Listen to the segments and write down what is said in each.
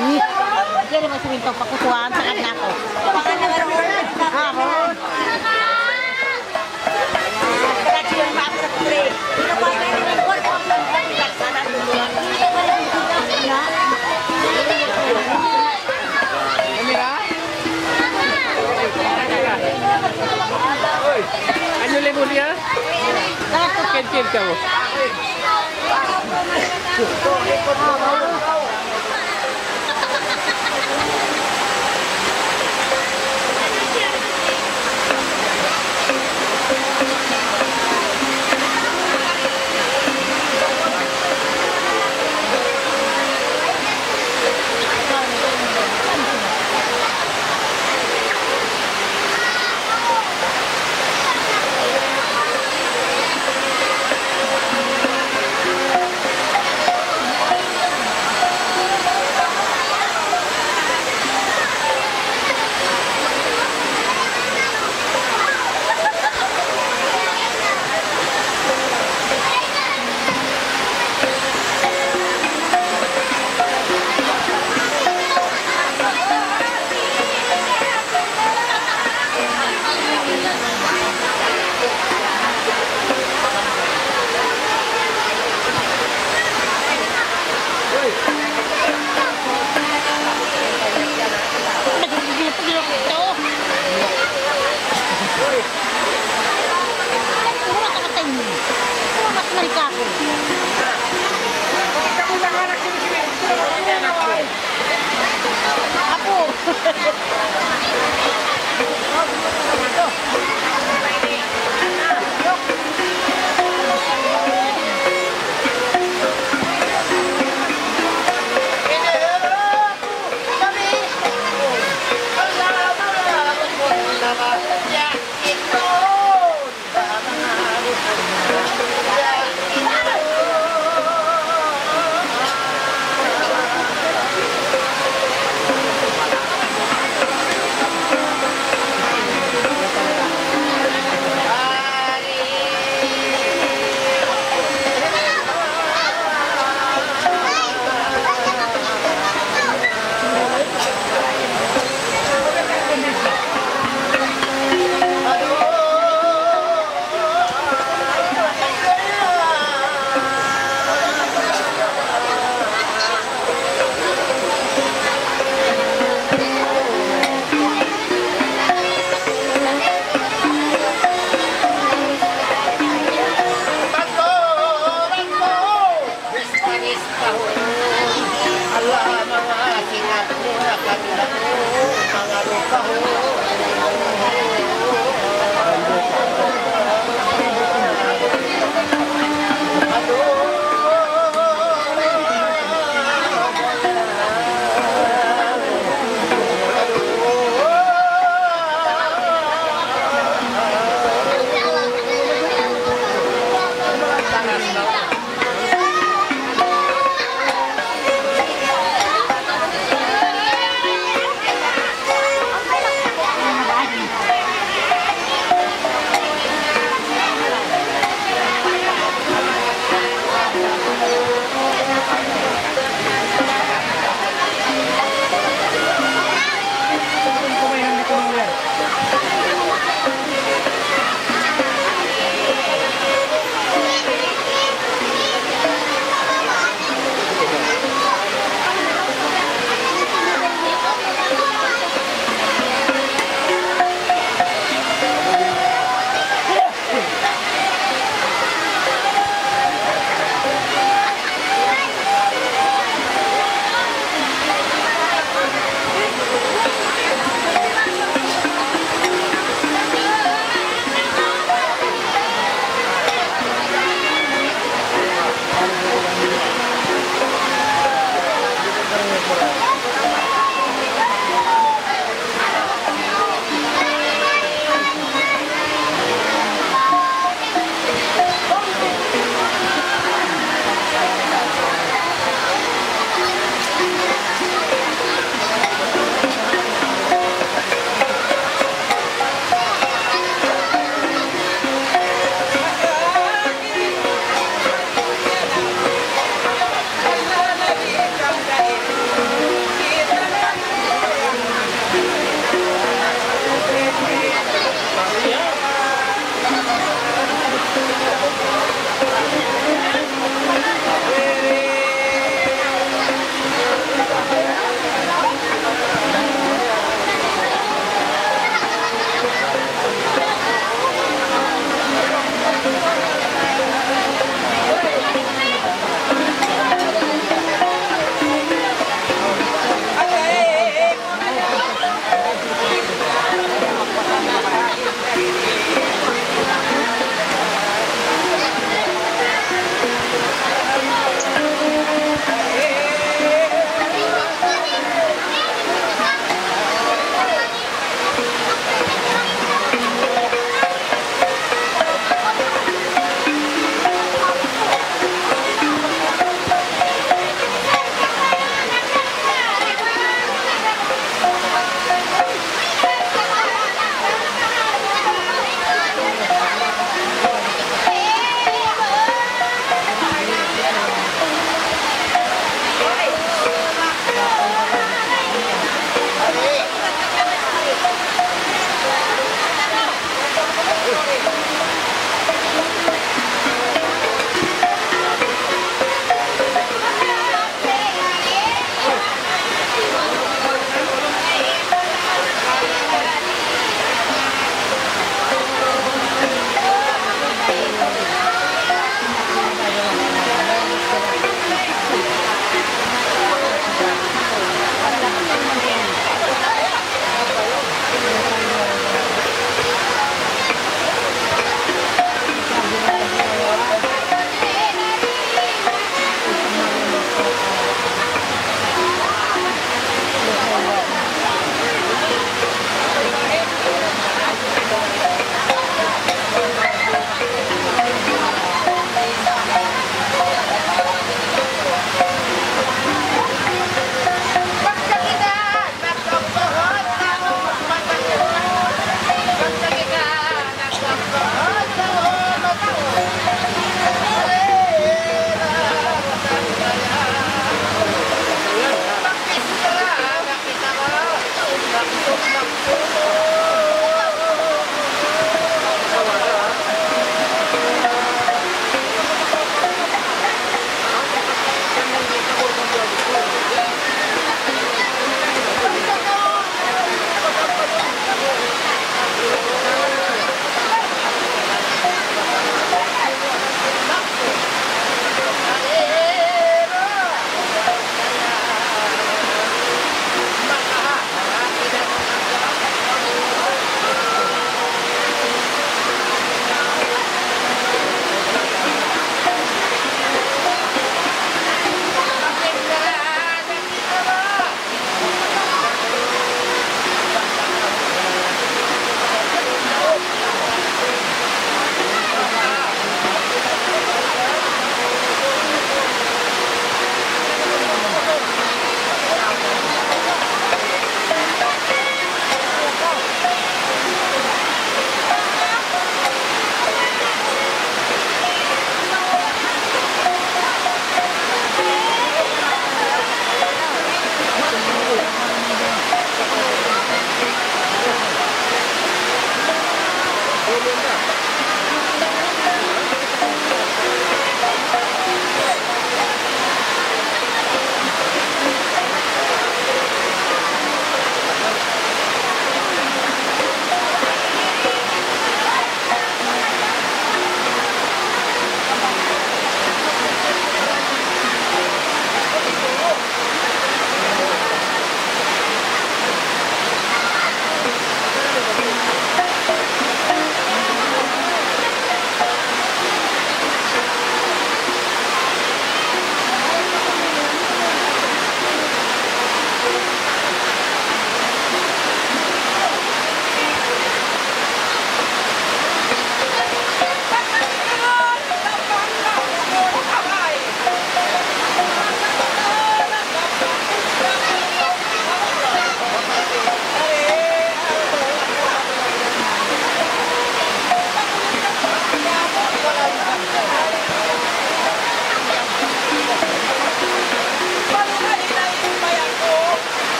Hindi naman sabihin itong pakutuan sa kanya ko. Hapon. Ano level niya? Ken ka mo.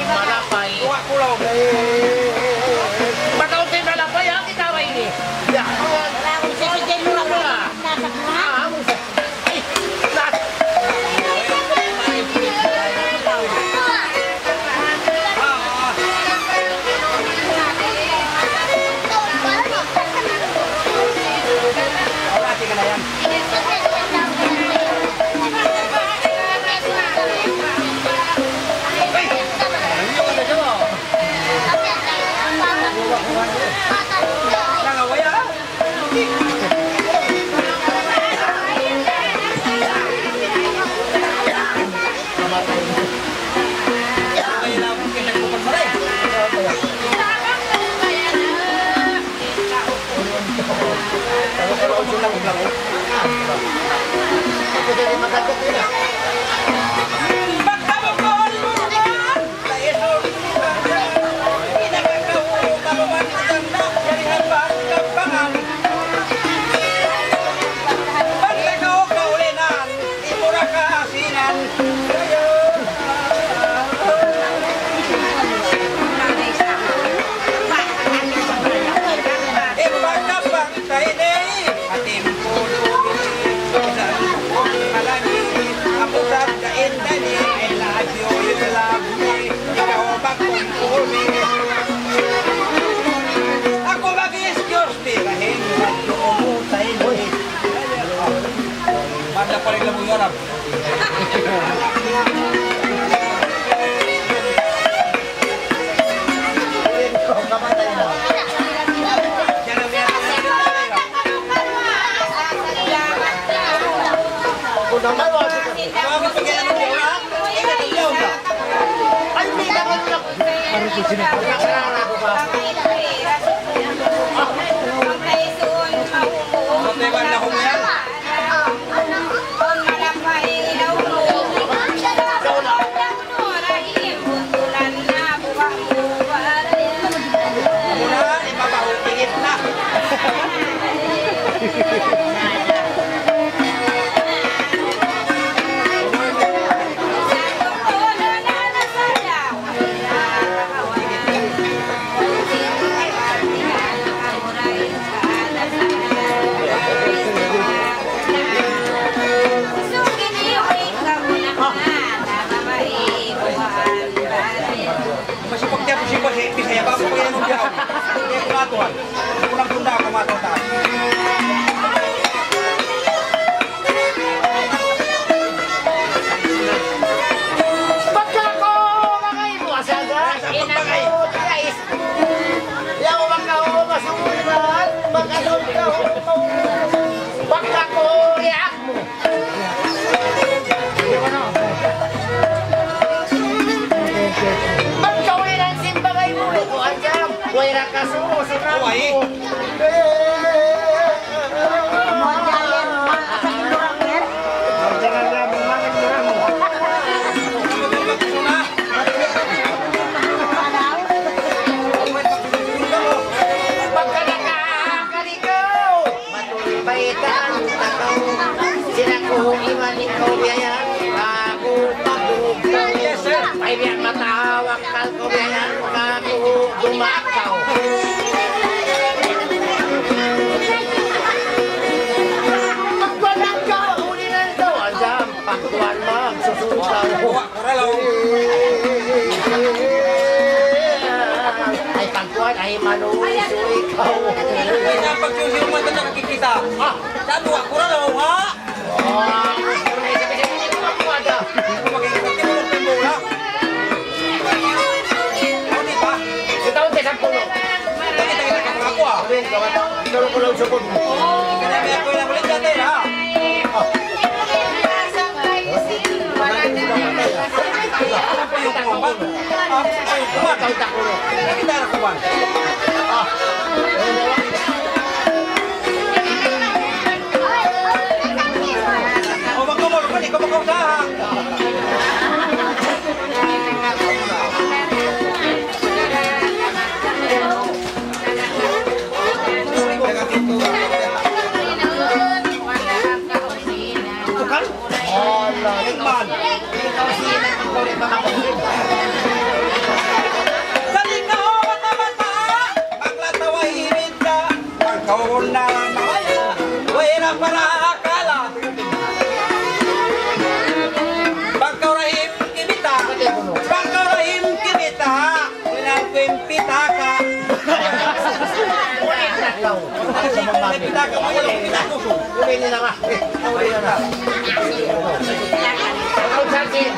Malapay. Kuha ko lang. Bataw tayo malapay ha, kita ba ini? Wala akong sibigyan mo lang. Nasak mo ha? Ay, nas. Wala, tingnan na yan. Nangawaya ka? Ay, namin kayo nagpupagmaray. Ako mag-excuse me kahit umutay mo eh. Manda pa rin lang mong yorap. Yan ang meron. Kung naman wala. Bakit pag yan ang meron? Ingat ang yaw ka. Ay, may naman lang. Parang kung sinakasarang ako ba? Mateban na ko mo yan. Muna, ipapahupigit na. Masipag niya po siya kasi Bisaya ba ako kaya nung biyaw. Hindi ko matuhan. Hindi ko lang tunda ako matuhan. Pagka ko makay mo asaga, inako guys. Yaw baka ko masulan, baka doon ka ho. Baka ko react mo. Baka wilang simbagay mo ko anjam, wala ka suso na mo. Pagka nakakaligaw, matulbaitan takaw. Sila ko iman ikaw biyayan, ako pagbugaw. Yes, sir. Ay biyan matawag kal ko biyayan, ako dumakaw. Pagwalang ka, ulinan daw, anjam, pagkuhan magsusuntaw. Kuha, kuralaw. Ay pagkuhan ay manuso ikaw. Ay, napag-choose yung mata na nakikita. Saan kuha, kuralaw, ha? Sabi-sabi ko pagkuhan daw. Hindi ko magiging timulong timula. Ano di ba? Itaw tayo sa puno. Kita-kita ka mga ako, ha? Sabihin, gawat. Tulong ko lang sa puno. Kaya ako yung ulit natin, ha? Ano pa yung kuwan? Ano pa yung kuwan? Tawag ko lang. Nakita na kuwan. O, magkumul, pwede ka magkausaha. Tukan? Ala, Tikman. ikaw sila, ikaw rin mga kapatid. Kahon na mawaya, wala para akala. Pagkaurahim kimita, pagkaurahim kimita, pinakwempita ka. Pinakwempita ka mo yung pinatuso. Uli nila nga. Uli nila. Ang sakin.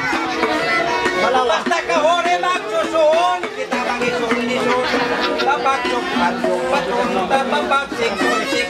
Malawa. Basta kahon ay magsusun, kita mangisun-isun. Tapaksok, patok, patok, tapapaksik, sik,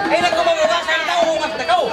ay nagkumabuka sa tao, ungas na kao.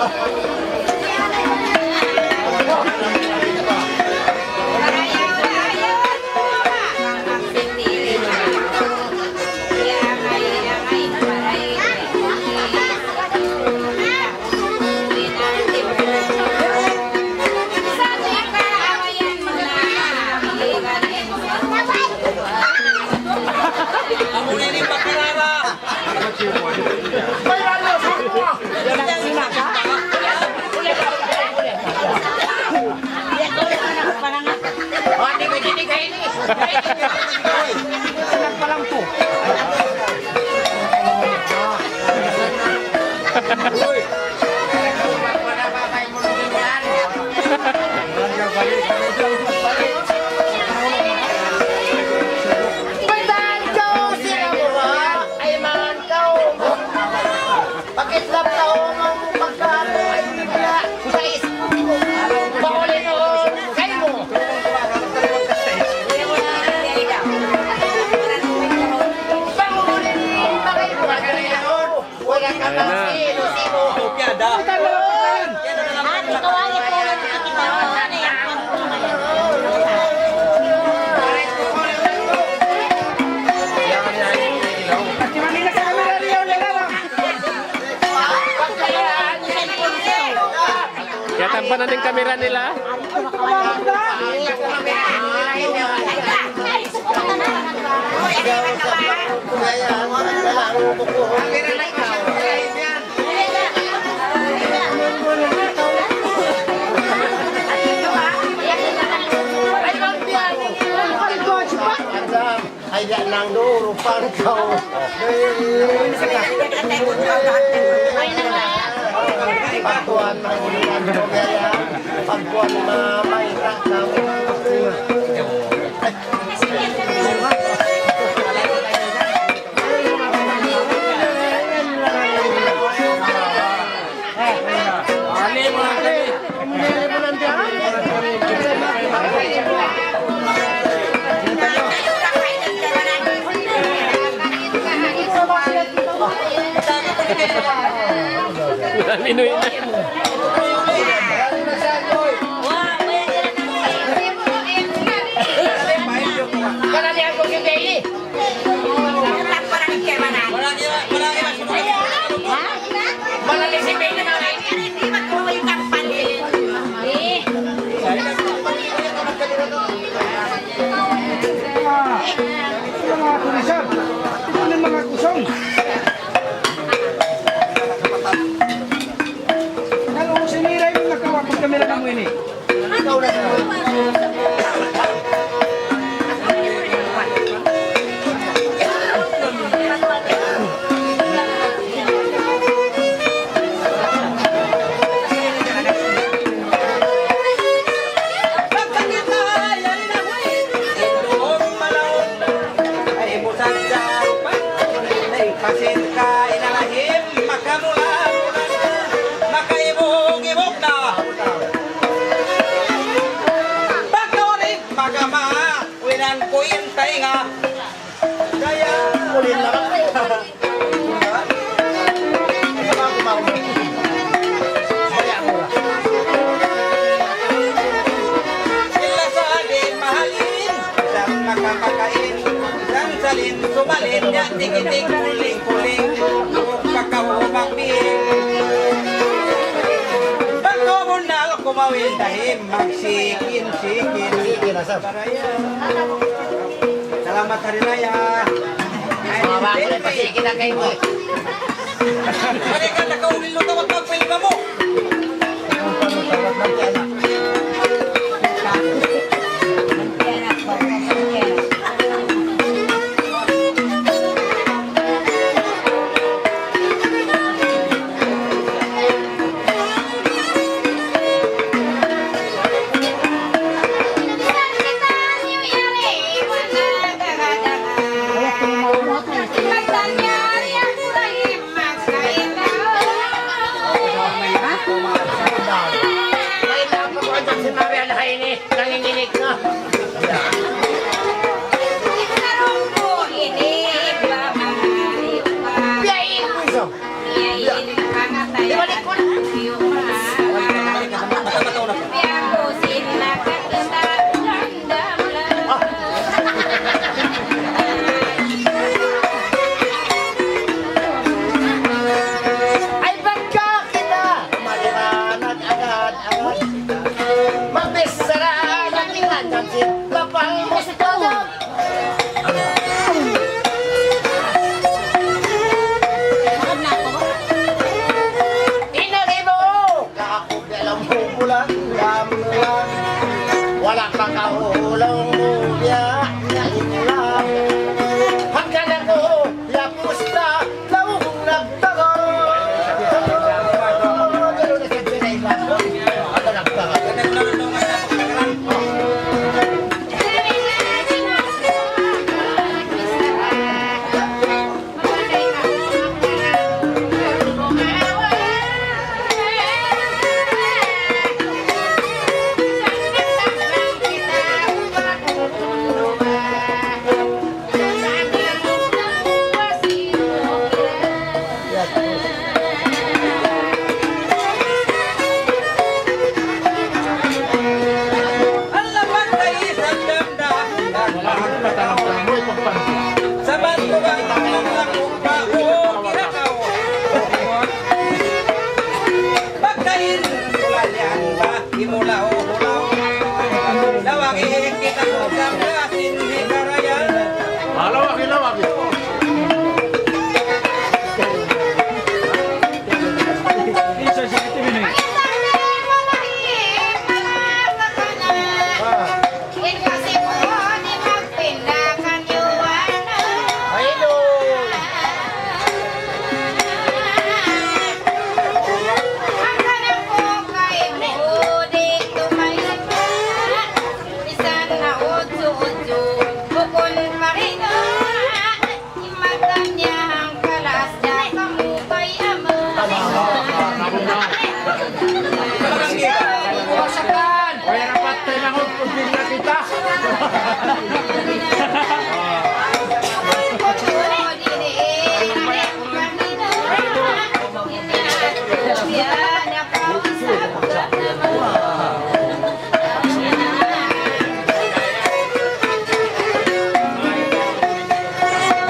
Kaya tampanan ng kamera nila. Ay, nang duro, pangkaw. Pagkuhan ng ulihan ko kaya pagkuhan na may rakam. Linoy na. Ikaw na Kasi Sumalin, sumalin niya, tikiting, kuling, kuling, pagkawumang bihing. Pagkumunal, kumawin dahim, magsikin, sikin. Sige na, sir. Salamat Harinaya. Mga bago na pasiki na kayo mo. Kaya ka nakaulil mo daw at magpilga mo. May napapagod si Maria Lahaini. Nanginginig na. Biyayin mo iso. Ibalik ko na. Ay, ba't ka kita? Maliwanag agad-agad. Magbisara ng tingnan si kapal mo sa talag. Inari mo! Kakakubi alam mo bulan, lamang. Wala pang kahulong mo, biyak na inlang. Hanggang ako, lapos na, lawong nagtago. Ganun na kasi na iba. Ano nagtago? Ang laman ay isang damdahan. Sabat ko ba ang lakong pa o kinakaw? Pagkain, tulalyan ba? Imulaw, mulaw. Lawangin kita ko sa plasin ni Karayan. Ayun o. Talagang kita. Wasakan! O yan ang patay na kung na kita.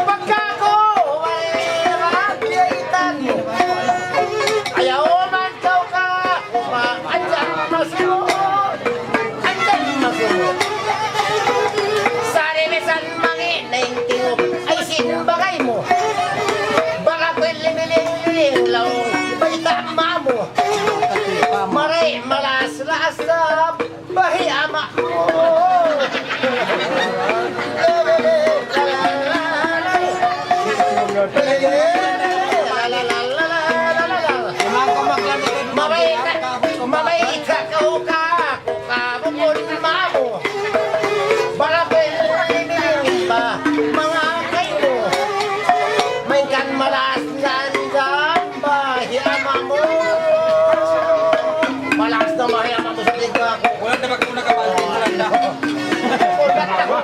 Pagka ko, may biyayitan mo. Ayaw man daw ka, andyan masunod. Andyan masunod. Sari mesan mangi, naintingog, ay sinbagay mo. Baka kweli-miling lang, iba'y tama mo. Maray, malas-las na, bahi ama mo. Mamay ka ka bukod mamo. Baka pwede pa mga kayo. May kan malas nandan bahi ama mo. Malas na bahi ama mo sa liga ko. Walang dabag mo nakapansin sa landa. Ugat ako.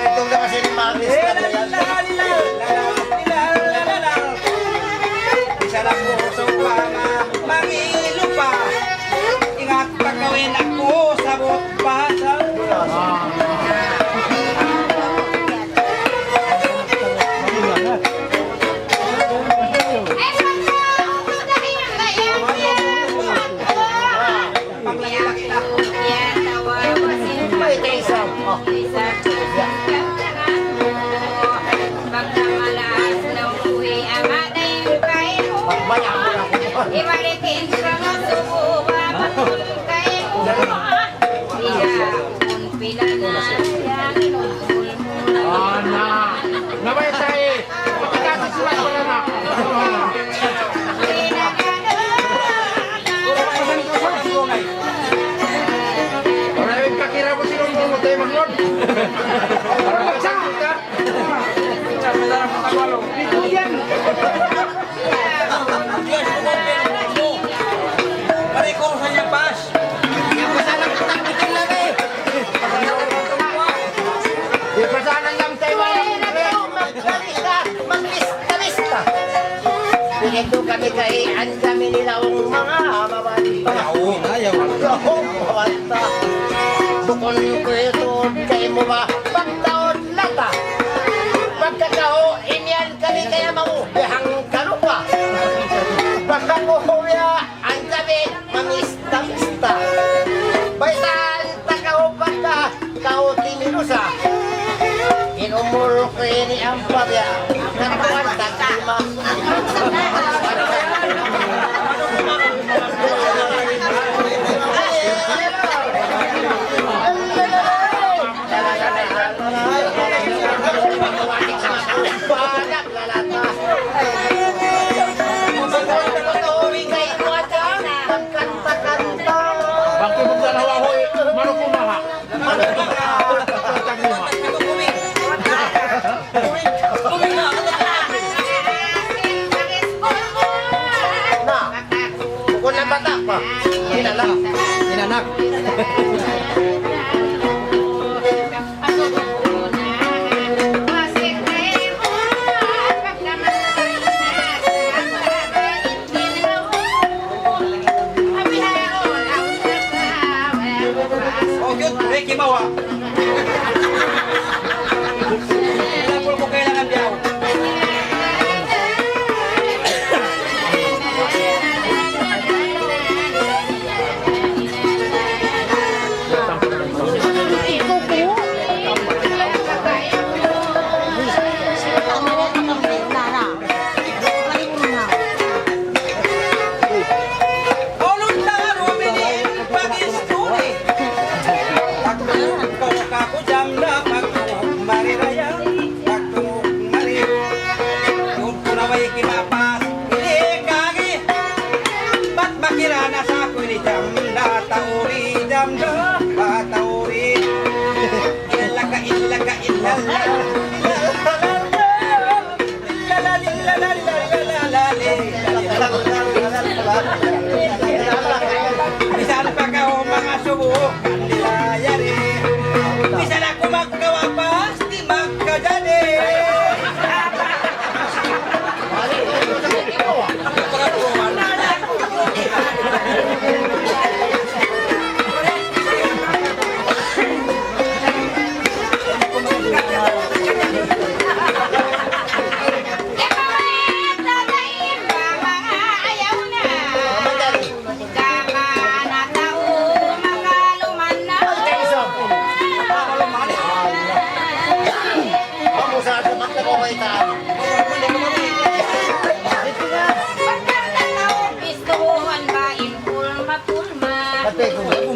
Itong na kasi ni Maris na yan. Isa lang puso pa mangilo pa. Ingat pa gawin ako sabot pa sa panglaki-laki na. May isa. Oh. Magbayang mo lang ko. Ibalikin sa mga suba, patul kayo. Iya, pila na yang inul mula. Nabay tayo. Pagkakasas sila ko na na. Maraming kakira mo sinong mo tayo maglod. Para magsakit ka. Dito yan. Pareko sa niya pas. Yan pa sana kitang bikin lagi. Yan pa sana lang tayo maglista-lista. Pinito kami kay andami nila ang mga mabalita. Ayaw. Ang mawanta. Bukon ko ito kay mo ba pagtaon lata. Pagkakao inyan kami kaya maubihang kalupa. Pagkakuhuya ang gabi mamista-mista. Baitan takaw pagka kao timinusa. Inumuro ko ini ang pabya. Natuan takima. Banyak lalata. Bakit mo ka nawahoy? Mano kumaha? Na, bukod na bata pa. Inanak. Inanak. Oh, good. Ricky Mawa. Wala po kailangan diyaw. Bisan pa ka o mga subo, kandilayari. Bisan ako magkawa pas, di magkajali. Ikaw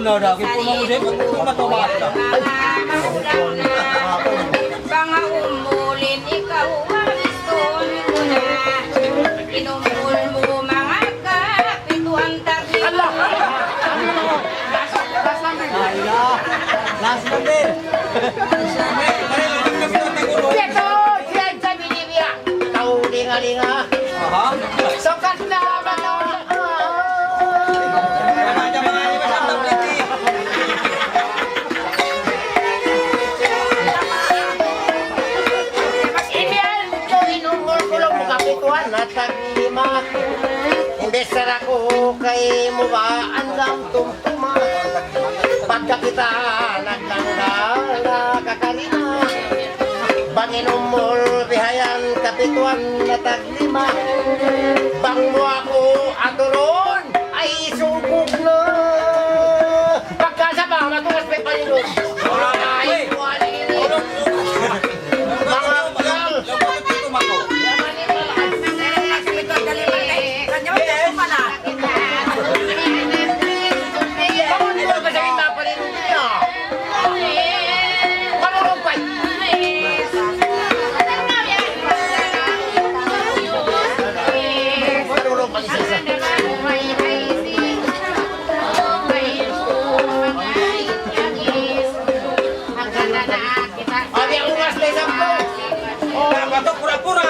daw daw. Puno ko siya. Matumat na. Banga umulin, ikaw ang iston ko na. Inumul mo mga kapituan tabi. Last number. Ito, siya sa binibira. Kaulinga-linga. Aha. Sokat na manood. Ibian ko inungol ko lang mga pituan at taglima. Imbes na ako kay mo ba andang tumtuma. Pagka kita naglanggal na kakarina. Bangin umol bihayan kapituan na taglima. Bang mo ako adoron ay sugog na. Pagkasama matugas may palinod. Ay, kuwanin. Mga pal. Bato pura-pura.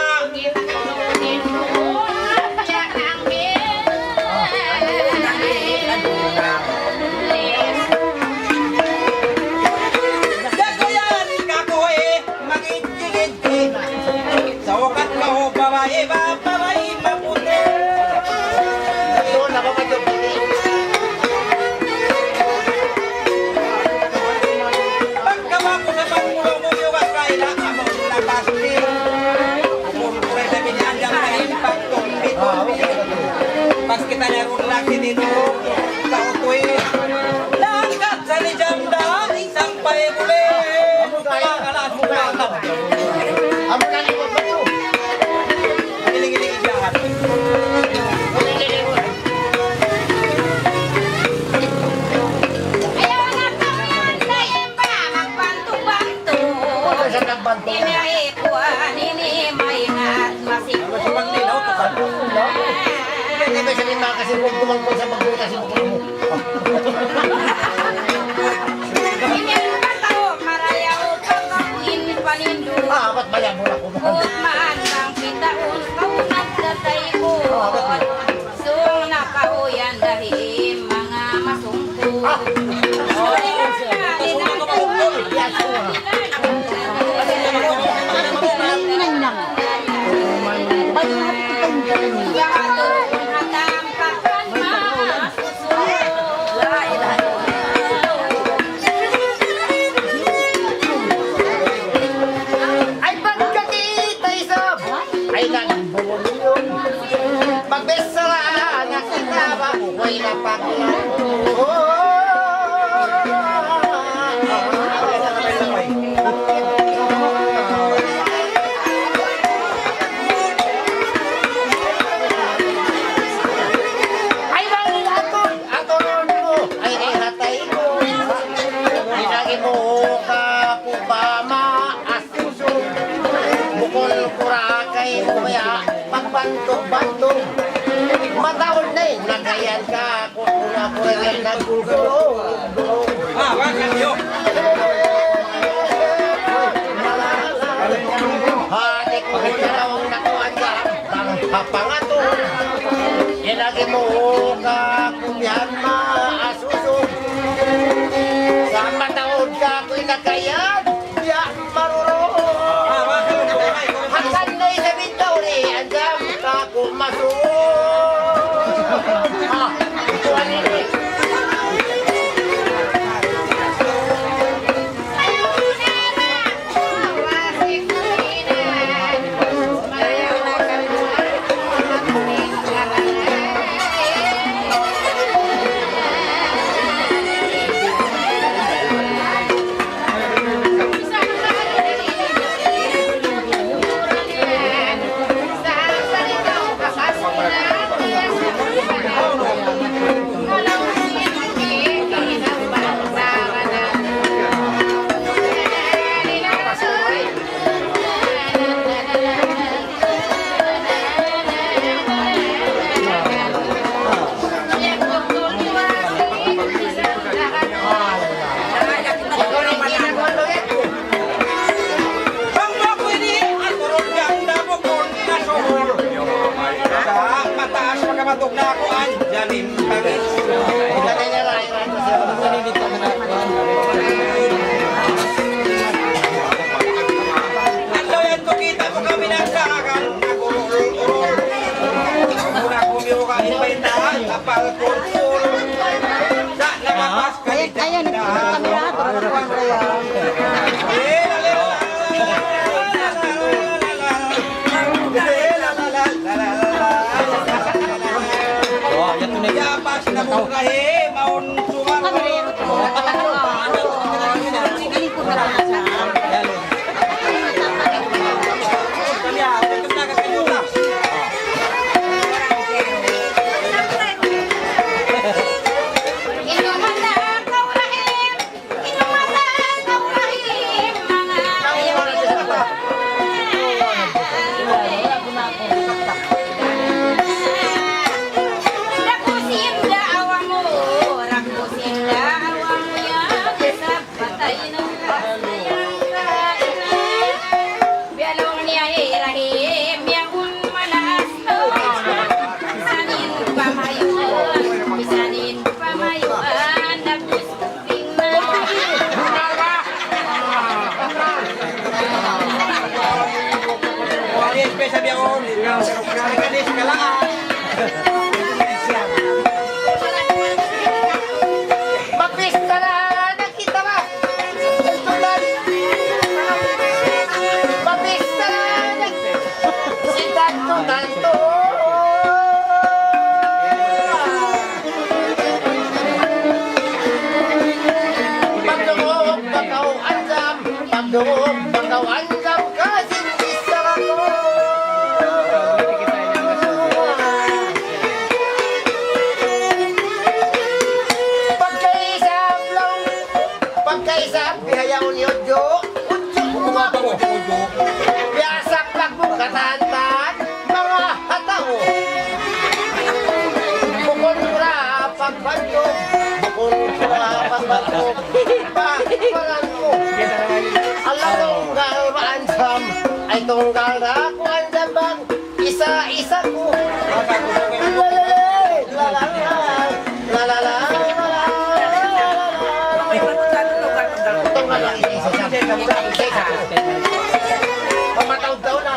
Dago yan, kakoy, magigigit. Sa ukat mo, babae, babae, maputi. Doon ako magdubuli. Pagkawa ko sa pagmulo mo, yung kaila, amo na pasti. Umumura sa binyandang na impactong pas kita nyarun lagi dito, kautoy. Langkat sa lejanda, sampai muli. Kaya kalas mo kakap. Amo na likod ba ito? Giling-giling jahat. Ayaw na kaman sa imba, magbantu-bantu. Ano siya nagbanto? Inaikuan, inimaingat, masiko. Hindi ba siya lima kasi kung tumangkol sa magbuta si Bukol mo? Inyong katao, marayaw, pagkakuin, panindu. Ba't bayan mo na ko? Maan bang pitaon, kaunat datay ko. Sung nakauyan dahil mga masungko. Ay, pagkakita isab! Ay, nagbuon yun. Magbesara na kita ba? Huwag na ay, bang aton! Atonon mo! Ay, hatay ko! Inagi mo ka po ba maasuso? Bukol kurakay mo kaya pagbantok-bantok. Matawad na eh, nagayan ka kung una-kuragan naggugulo. Ah, wakan yo. Hatik mo na raw ang nakuhan ka, ang papangato. Inagi mo ka kung yan maasuso. Sa matawad ka ko'y nagayan, ya maruro. Ah, wakan yo. Hakan na sa bitaw ni Andam ka kung masuo. Ito ang ini. matog na ako, andyanin pangis. Itanay niya rin. Ano yan to, kita mo kami nagkakan. Nag-urol-urol. Muna kumiyo ka, imbitahan, kapal kulpul. Sa nakapas ka, Ayan, kamera. Yapas na murahe, maun suman. Kamerero to. Galing ko na siya. Inumata kaurahim, inumata kaurahim, mga rakusin daawa mo, rakusin daawa mo yan, sa patay ng kasayang kainan. Bialong niya irahim, yagun manas to, sanin pamayuan, bisanin pamayuan, dapos kuping na. Wali espesa biyaon. Kanis kalaan. Mapista na! Nakita ba? Tulan! Mapista na! Si Tanto! Pagdungog bakaw anjam, pagdungog bakaw anjam, kasing isa ako. Pagkaisap lang, pagkaisap, bihayaw niyo, Jo. Utsok mga po. Biasak lang mo katantan, mga hataw. Bukod mura pagbantog, bukod mura pagbantog, pakipalan mo. Alam mo galmaan sam, ay tunggal na ako andyan bang isa-isa ko. Pamatawdaw na.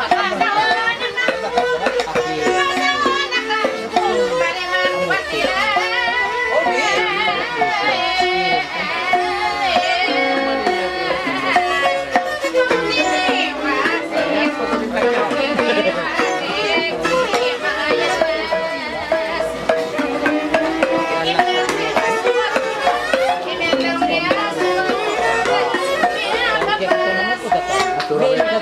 Ay,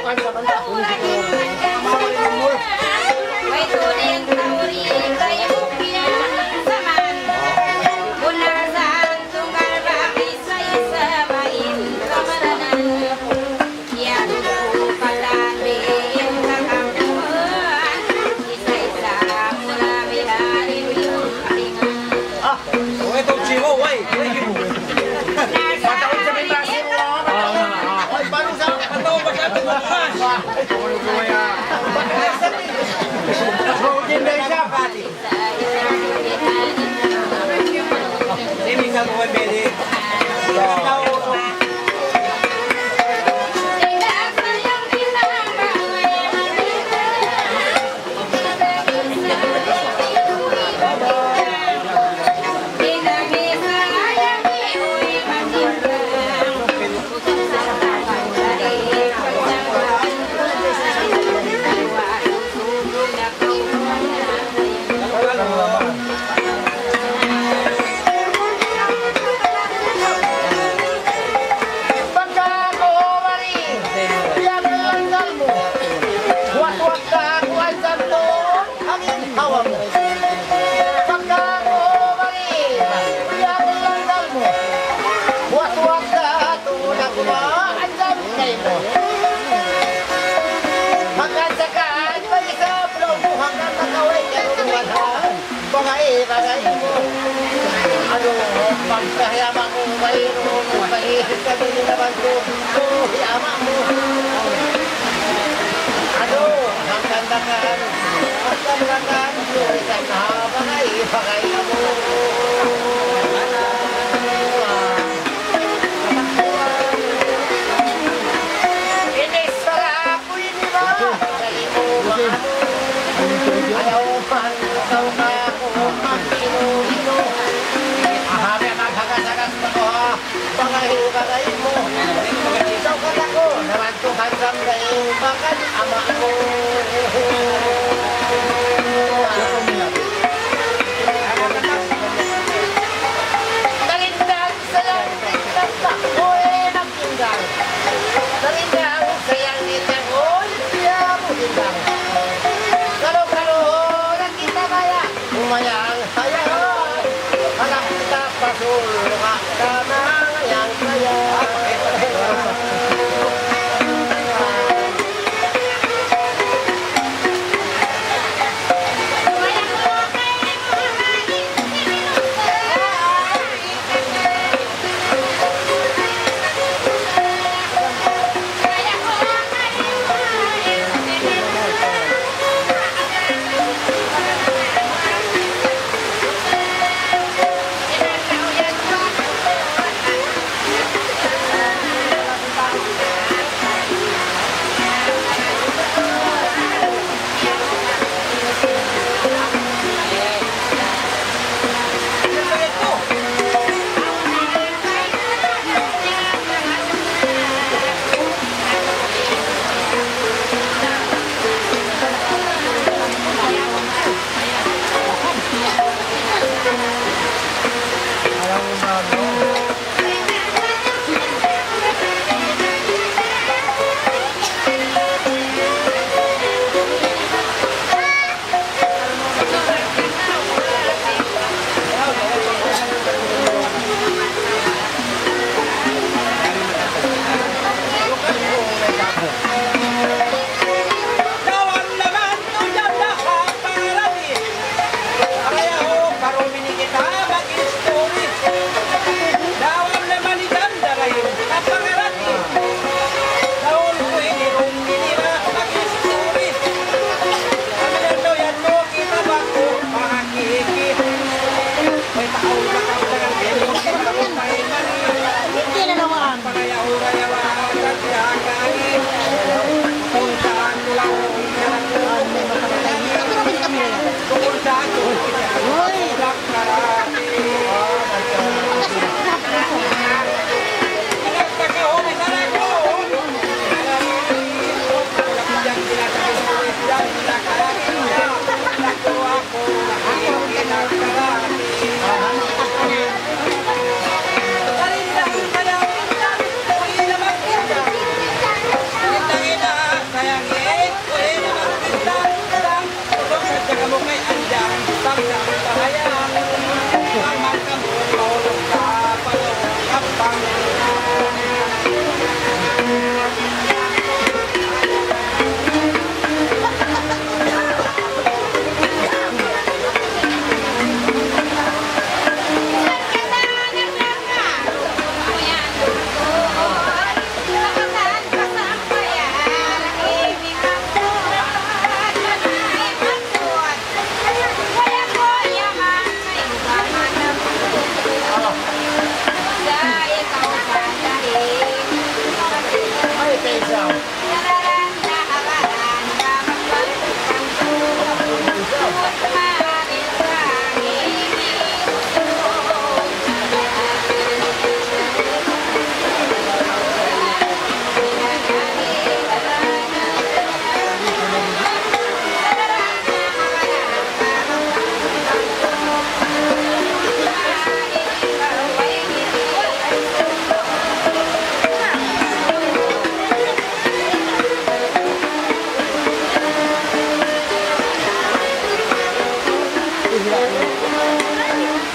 kan sa banda. May tunay ang tauri, kayo mong pinansaman. Punasan, tunggal bakit sa isamain kamaranan. Yan ko patabihin kakampuan. Isa-isa mula biharin yung kalingan. Oh, itong chimo, way. Patawid sa may basin mo. Ay, paano sa... Patawid ba siya? Tumakas. Rodin na siya. Hindi ka buwan, Bede. Pagka ako mari, biyak na ang dal mo. Huwag-huwag ka ako ay santo, ang hawak mo. Pagka ako mari, biyak na ang dal mo. Huwag-huwag ka tungkol ako ba, ang dami mo. Magkasakaan, mag-isa, blogo, hanggang nakaway ka lumahan. Bagay mo. Ano, pagkahiyama ko, mayroon mo, paisip ka din naman ko, hiyama mo. Ano, hanggang nakan, isang na, bagay mo. Inis para ako yun ba? Dali mo ba? Ayaw man, ikaw ka ako, mag-ino-ino. Ahami ang maghagas-hagas na ko ha, bagay mo. Ikaw ka na ko, naman to hansam kayo, bakit ama mo. Talindang sayang tingnan pa, oy magtindang. Talindang sayang tingnan, oy siya mo tindang. Kalo-kalo, nakita kaya, umayang hayaan. Anak kita pasul, tama yang kaya.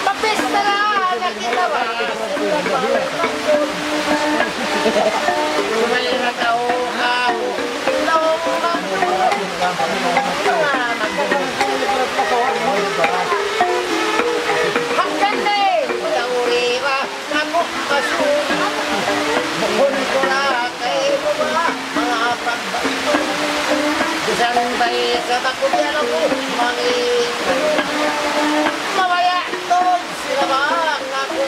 Mapista na! Nakita ba? Sumali na tao ka. Tao mo na. Hanggang na eh! Tauri ba? Ako kasun. Bukon ko na kayo ba? Mga pagbato. Bisan tayo sa takutyan ako. Mamaya doon sila ba? Ako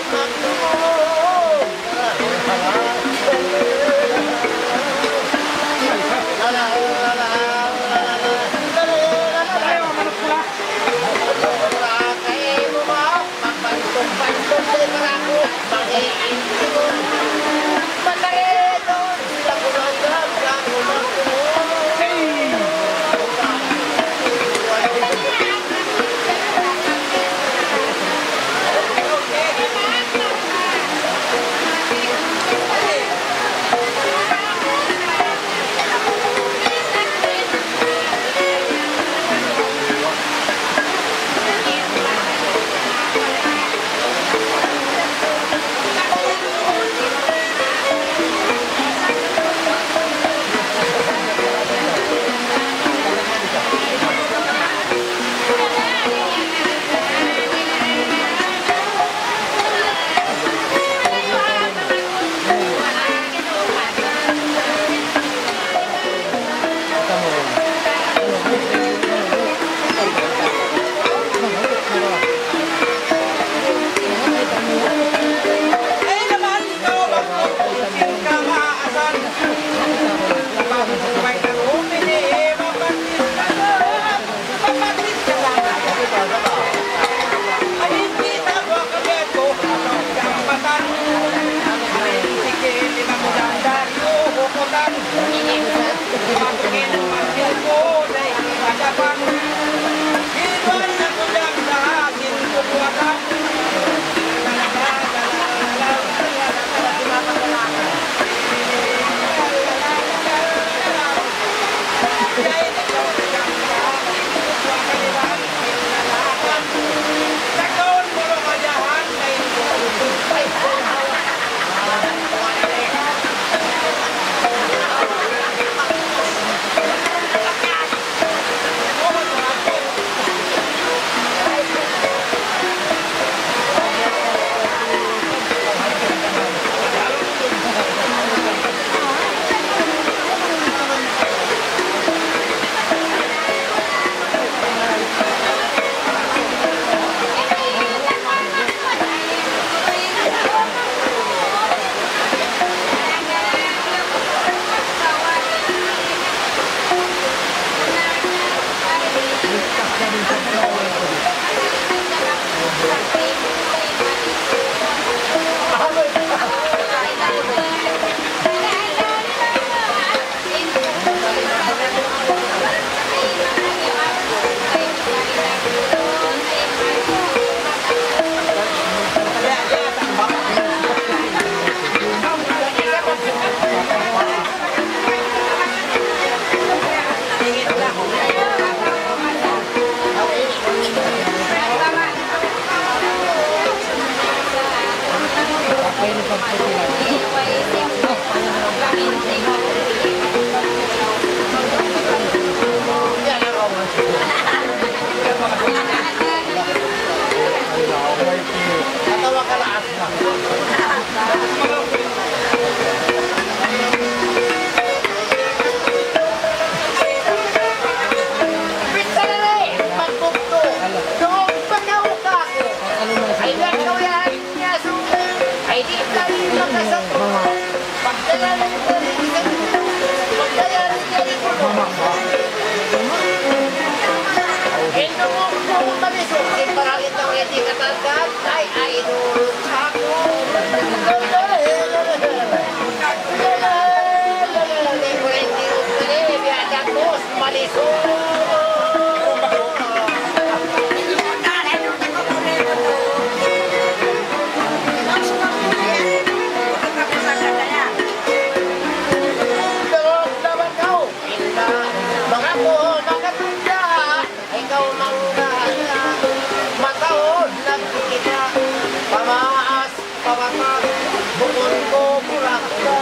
Bukod ko pura-pura,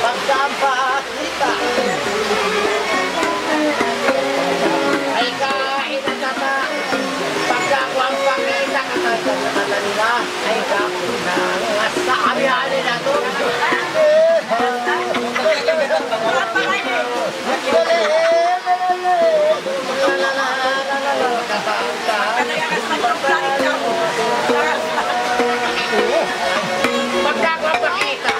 pagsampas kita. Ay kain at tata, pagkakuang pakita ka na nila, ay kakunang sa ari-ari na to. Pagkakuang pakita.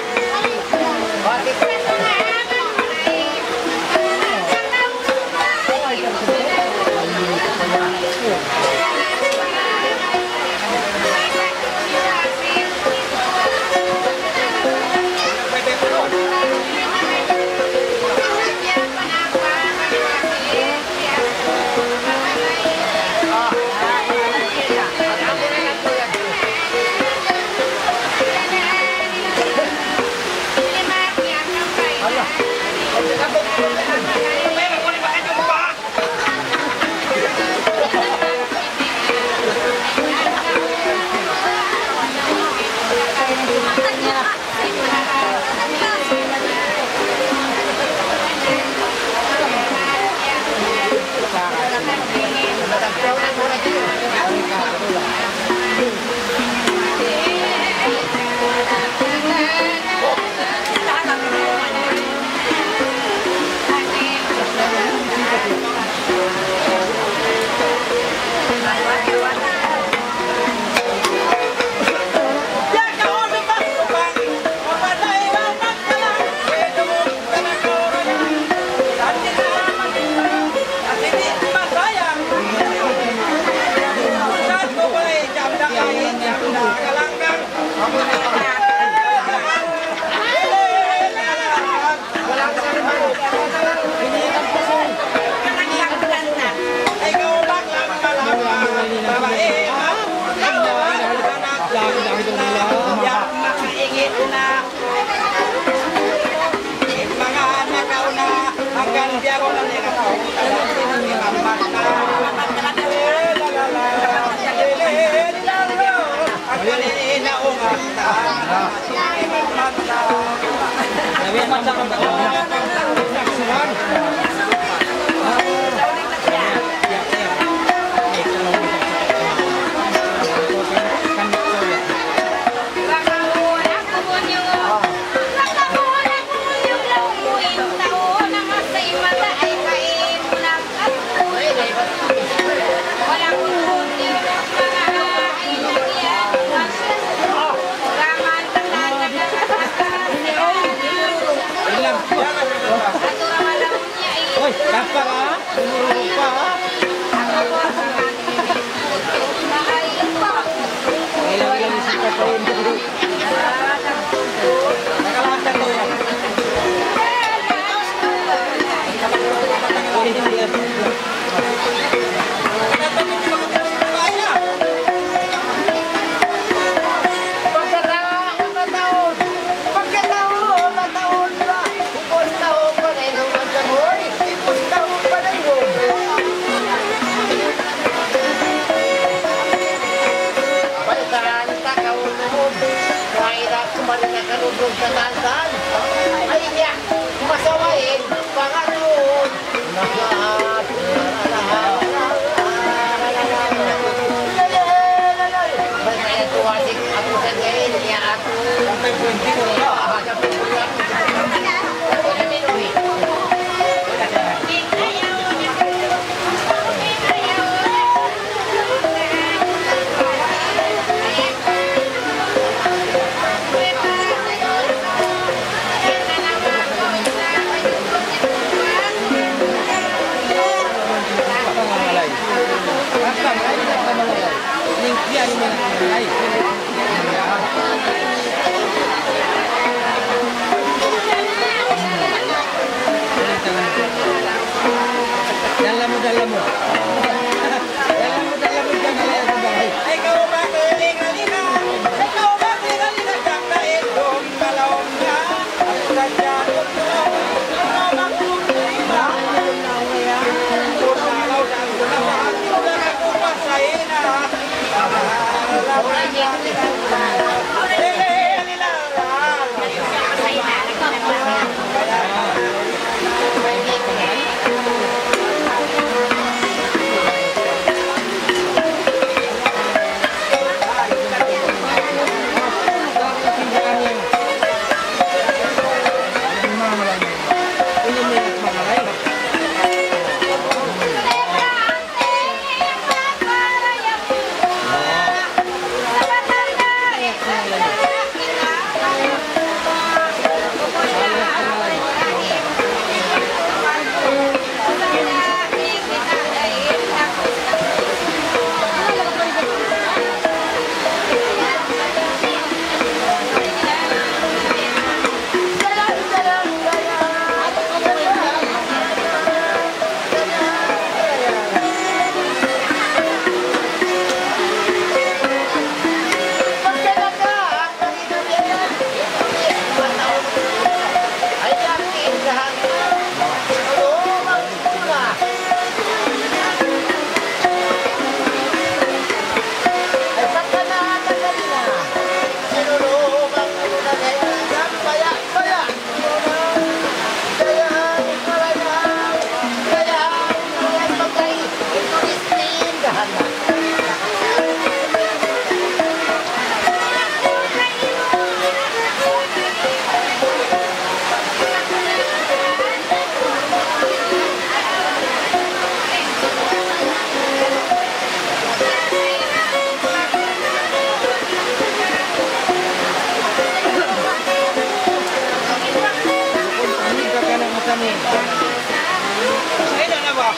Ayun na ba?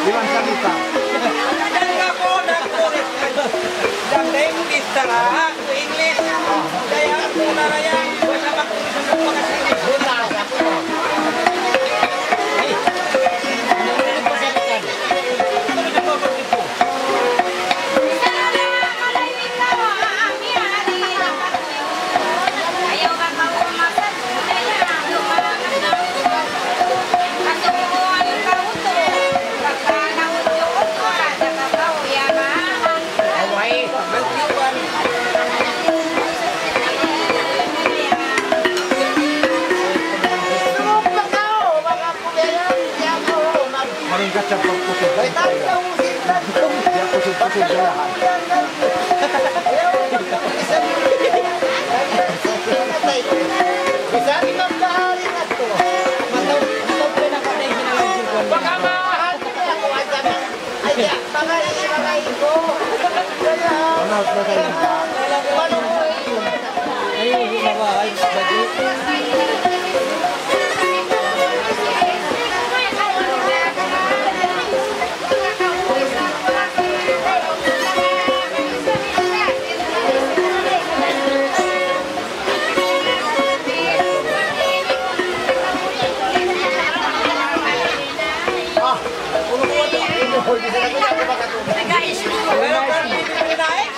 Limang salita. English. Kaya ako na yan. Wala magtuloy sa pagkasinis. Bunas ako. Maringkat sa pagpusog. Ay, tayo na usin na. Yan, pusog-pusog na lahat. Bisa magkahari na to. Baka mahal ka na ako. Ay, bagay ko. Kaya, Ano, magaling ka? paano ko yun? Bisa na ko na ako makatulog. Pero kung hindi na eh.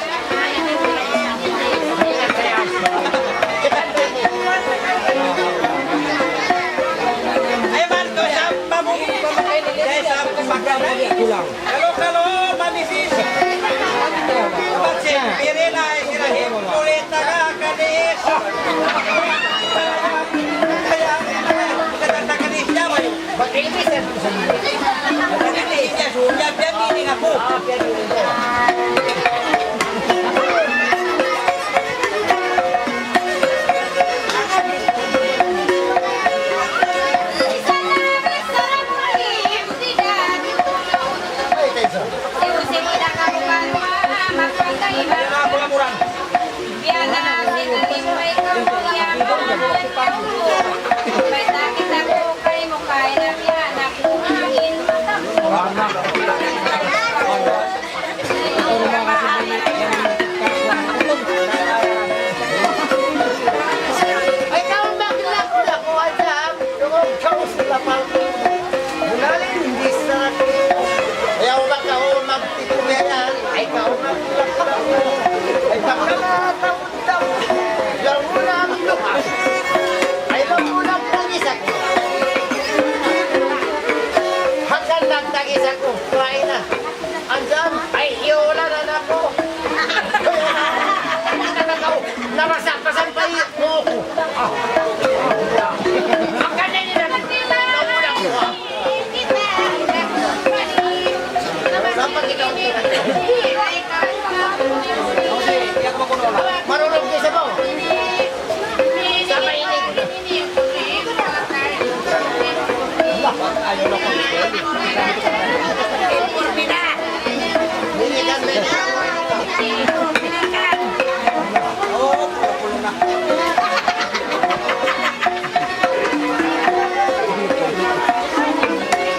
Ay, Marco, sa pamukong pamakain nila. Dahil sa pagkakulit ko lang. Kalo, mamisis. Kapatid, pirina ay sirahin. Kulit na ka, kanis. Kaya, magandang nakanis niya, mayo. Bakit sa Nakanis niya, sunyag niya, meaning ako. Ay, Tessa. Kaya nga ako lamuran. Ay, kau bakla ko na ko aja. Yung kau sila pa. Munaling hindi sa ako. Ay, ako ba kau magtituloyan? Ay, kau magla ko na ko. Ay, bakla na tawag-taw. Yan mo na ang lukas. Ay, lang mo na ang isa ko. Hanggang nagtagis ako. Kumain na. Andyan, ay, iula na na ko. Namasak-pasan pa mo ko. Ang kanya nila. Nawala ko. Sampai ikaw marunong kayo sa mo. Sama ini. Ayaw na ko. Binigan na ito. Oo, pulo na.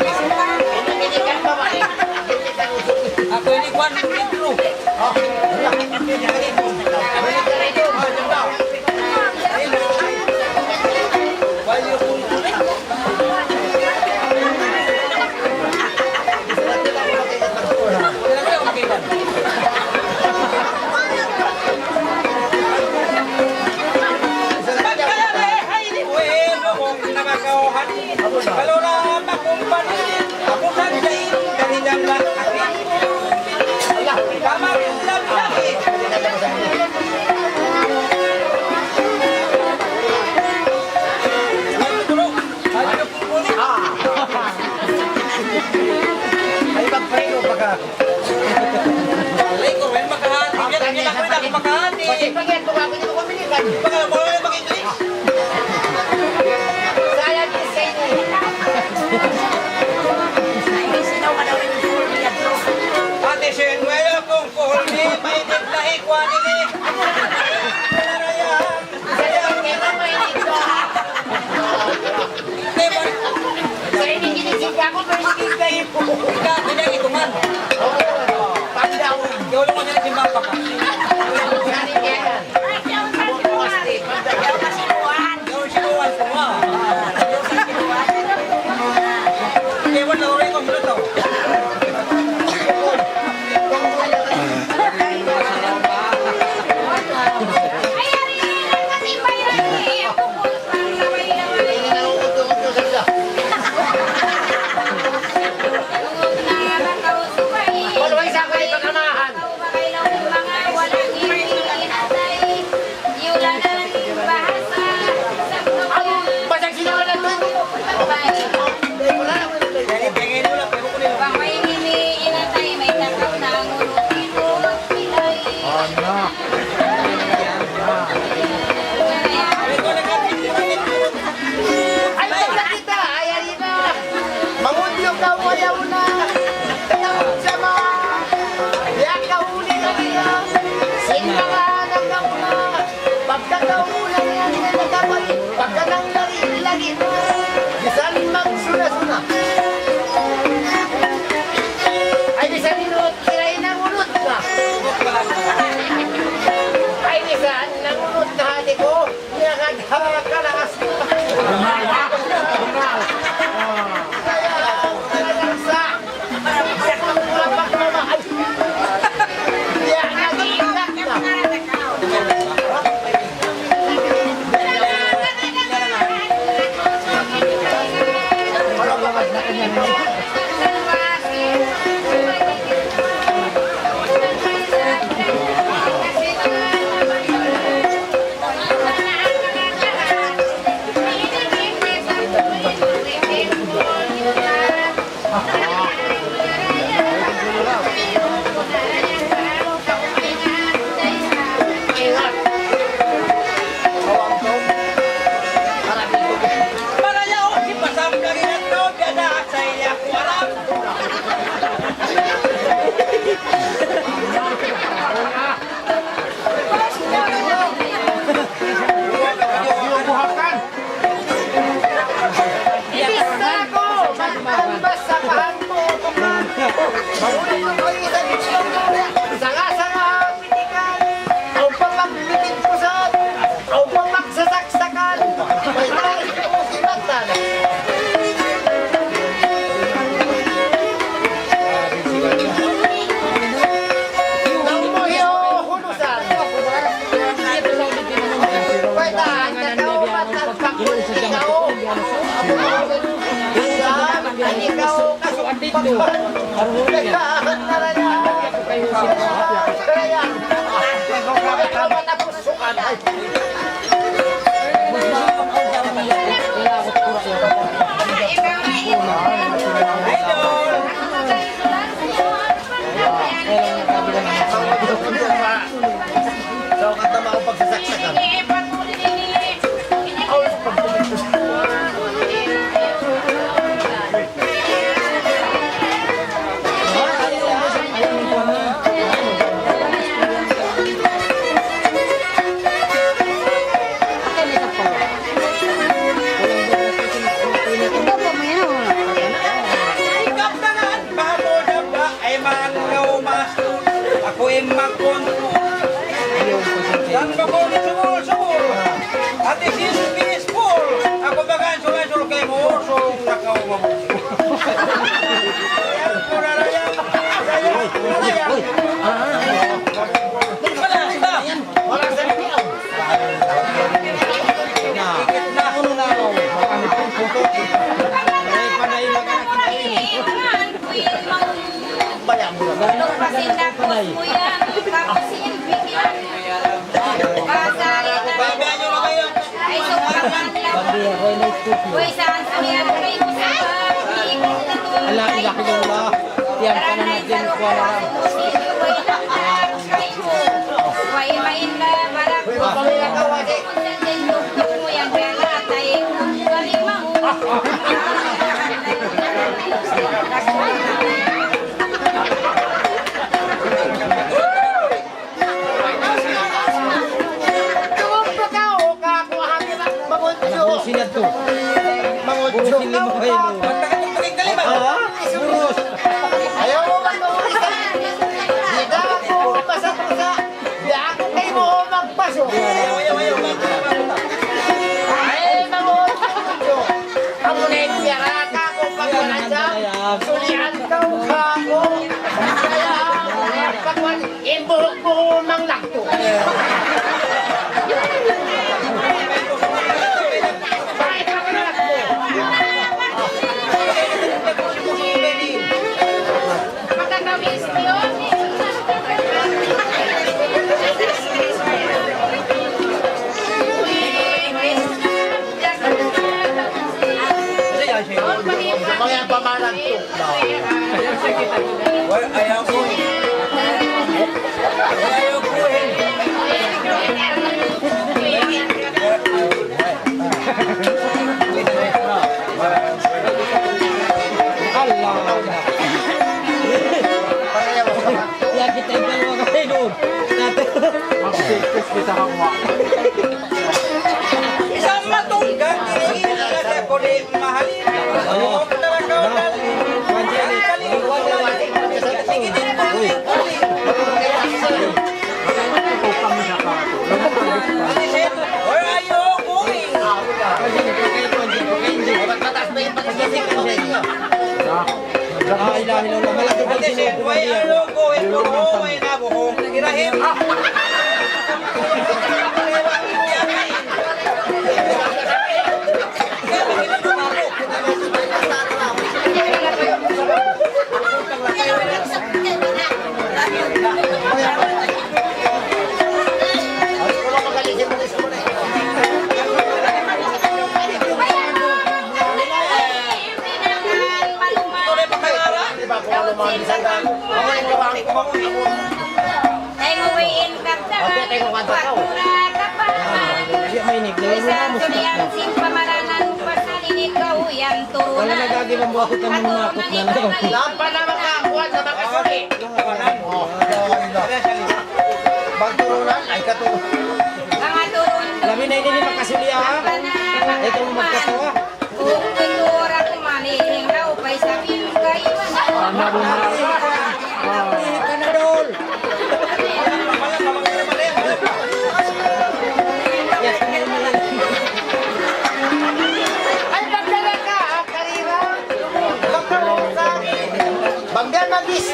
Binigan pa ba? Ako ini kwan, intro. Oh, wala. Binigan ito. Oh, diyan daw. Kalau na makumpani, ako nagdain, kanina ba? Kamar lang lagi. Kasi pag yan, kung ako dito kumilikan. Baka mo lang mag-English. Sayang is kayo. Sinaw ka daw rin yung school niya to. Ate Shen, well, kung kulmi, may na ikwan ini. Sayang kayo na may dito. Sa iniginisig ako, may inig kayo po. Ika, kanyang ituman. Pandaw. Ikaw lang mo niya simbapa ka. Sari yan. Ayaw ka sinuhan. Ikaw sinuwan ko nga. Ewan na rin ko minuto. Ay, ari na kasi bayan ni ako po parang sabay-sabay. Nauuto-uto sila. Na makausubay. Ano ba isa ko dito kamahan? Bakay lang mga walang hinatay. Yula na lang yung bahasa. Sa mga Basag sinawa na ito. babay. Jadi pengen mo lang, pero ko nila. Pang may inatay, may takaw na ngurutin mo magpilay. Anak. Ito lang ang ituman. Ay, pagka kita, ay, ari na. Mangudyo ka, wayaw na. Tawag sa mga. Yak ka huli na nila. Singa ka ng kauna. Pagka kauna niya, nagkakabay. Pagka nang lagi na. Bisan magsuna-suna. Ay, bisan ninut, kirain ang unot na. Ay, bisan nangunot na hati ko. Naghahawa ka na aso. Maraya o, si pasam lagi na to, biada sa iya ko alam. Buhakan. Ibista ko! Magtambas sa pahang mo! Mahuli mo ko isa dito! Sanga-sanga ang pitikan! Ang pamagpitin ko sa... Ang pamagsasaksakan! May tayo ko sinatan! Nang mo hiyo hulusan! May tahan na daw matagpakul ikaw! Ikaw kasupagpan! Nagkahan na rin yan! Kaya, ikaw matapusukan! So, katama ko pagsasaksakan. Ikap na nga, babo na ba, ay mangaw masto. Ako ay magkonto. Dan ba ko ni sumul-sumul? At isis full. Ako bagan suray-sur kay mo, song nakaw mo. Ayan, pura rayang. Wala, stop. Wala sa niyaw. Ikit na ako na ako. Bayang mo na. Babayan nyo na kayo. Ala, ilaki ko na. Tiyan ka na natin. Wala. Way main na Tuwag pa ka o kakuha ka na mangutso. Sinad to. Mangutso ka o ka. Ayaw mo ba maulisan? Di ka ako basa-basa. Di ako kayo mo magpaso. Ay, mangutso. Ang nengya ka kung pagwalansan. Sulian ka o kako. Kaya, pagwan, imbuhok-buhok ng lakto. Bakit ako na lakto? Magkakawis yun. Mga pamalang to. Ayaw ko. Ayaw ko eh. Ya kita yung dalawa kayo doon. Magpipis kita kakuha. Isang matunggan, hindi kasi ako di mahalin. Ayaw ko talaga ulit. Sige din po ulit. Where are you going? Mataas ba yung pagkakasing ko ninyo? Ilahin lang. Malaki ba Ate Sen, why are you going? Puro may nabuhong. Girahim. Kung magalisin mo gusto mo na eh. Tuloy pa kayo. Di ba kung ano mga isang gano? Ako yung gawangin ko ako. Ay, nguwiin ka sa pagpura ka pa. Siya mainig. Isang suliang sin pamaranan pa sa linigaw yan Wala turunan. nagagawang buhok ka mong nakot na lang. Lampa na makakuha sa makasuli. Magturunan ay katulad. Mga turun Labi na hindi makasuli ha. Ito mo magkatawa. kung pinura kumaling raw pa'y sabihin kayo. Kanadol. Ay, magdala ka, karira. Magkaroon ka. Bangga magis.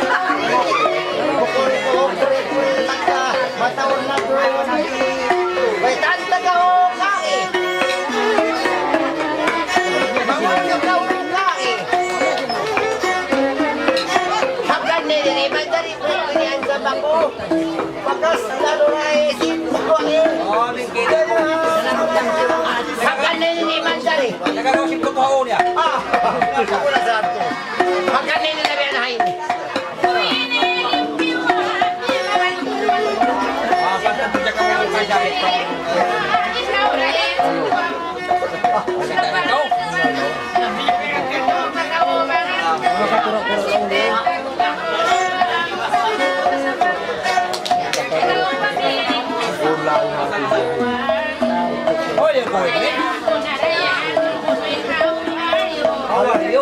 Bukuri-bukuri, tagka, matawag na doon. May tanta ka o kaki. Mamulog ka o kaki. Hanggang nililiman na rin mo yan sa bako. Pagkas lalo na isip mo eh. Hanggang nililiman na rin. Nagagawin ko pa niya. Ah, wala sa ato. Hanggang nililiman na rin. Basta punya kamu kajarit ko. Oh, you're going in. How are you?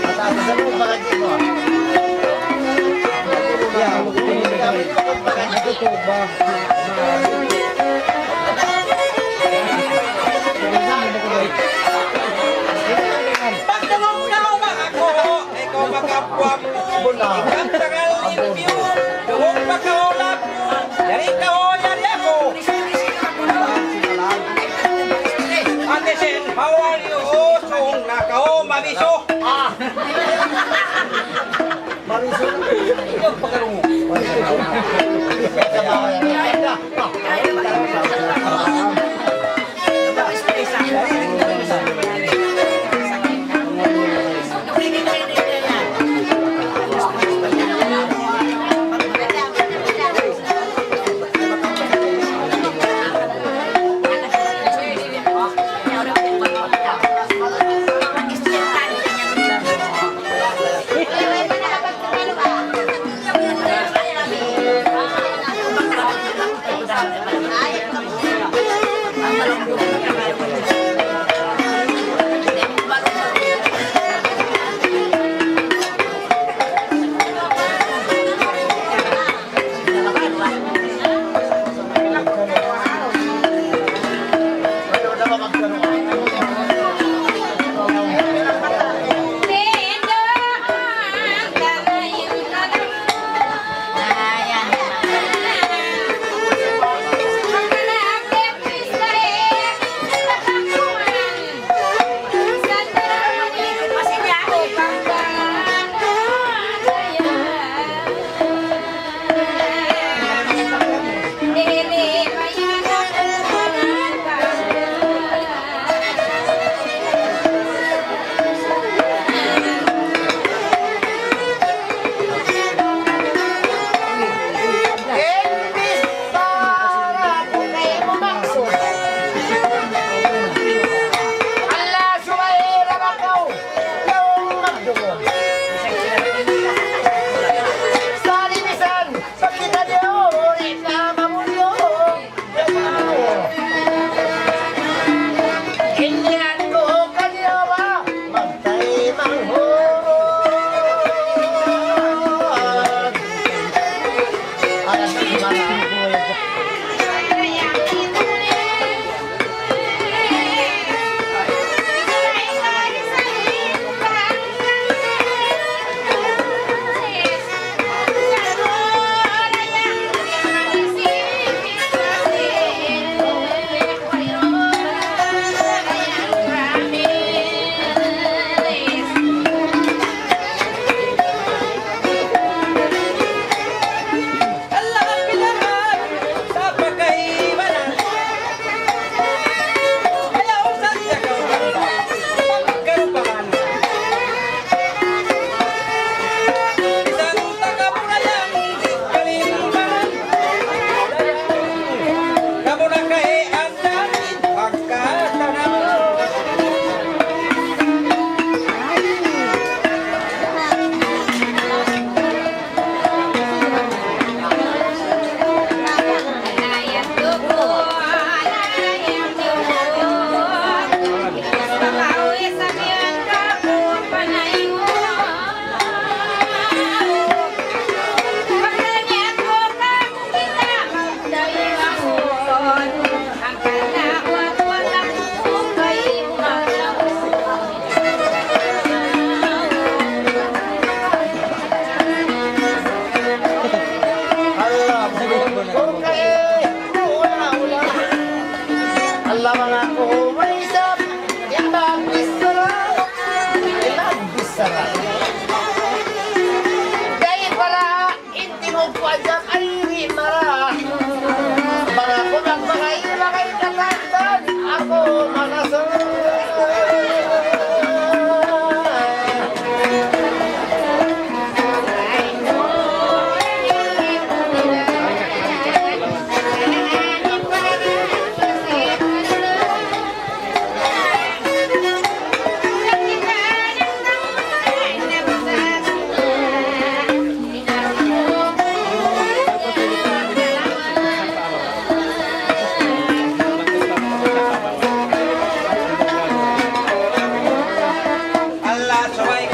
Mataas sa mga bagay mo. Yeah, magpapalito kami. Ito ba? Pag namamaw ako, ikaw magkapwa mo. Ikang tagal limpyo. Duhong pagkaulap mo. Yari ka o, yari ako. Ate Sen, how are you? Sung nakao, mabiso. Marisol. Yung pagkarungo. Sa bagay.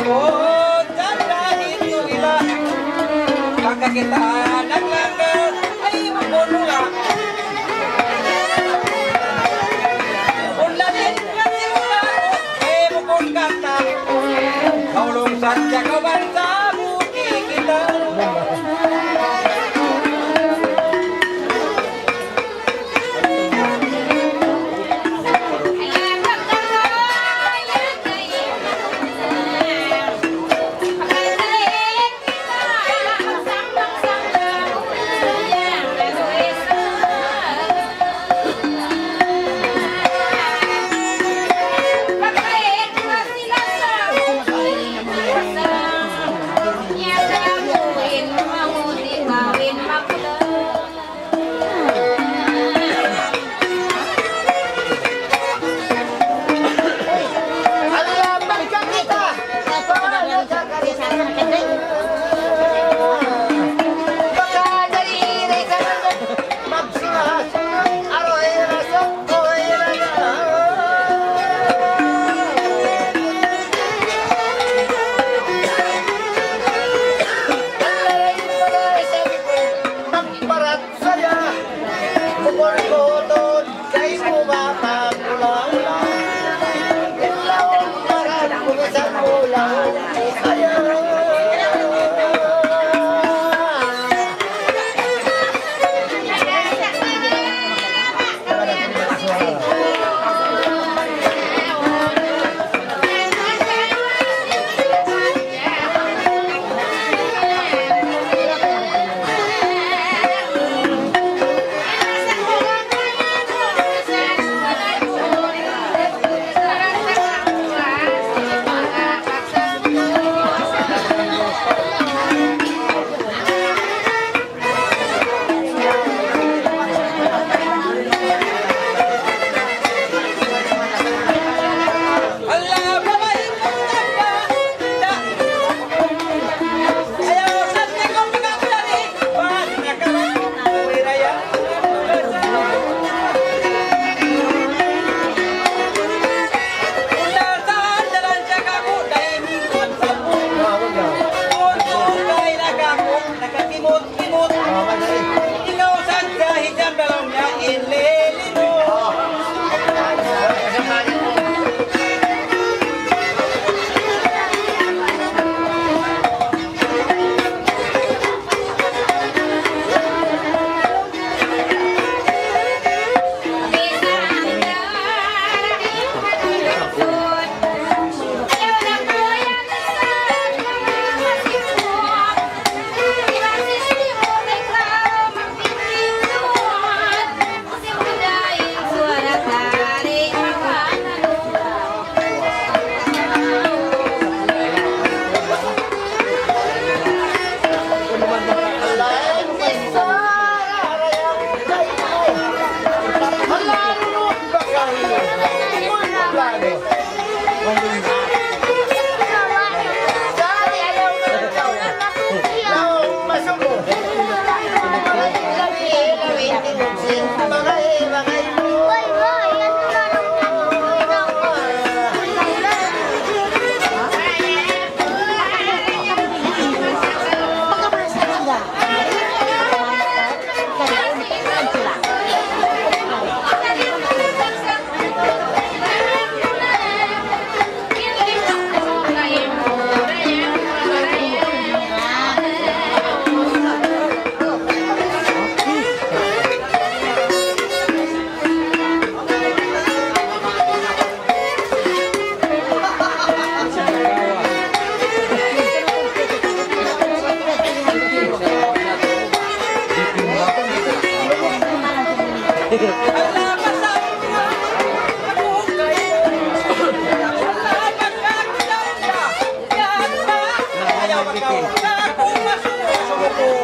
Bukod sa dahil yung iba, pagka kita naglanggan ay mabunula. Ulatin ka simula, ay bukod kanta, kaulong sadya kawan sa buki kita.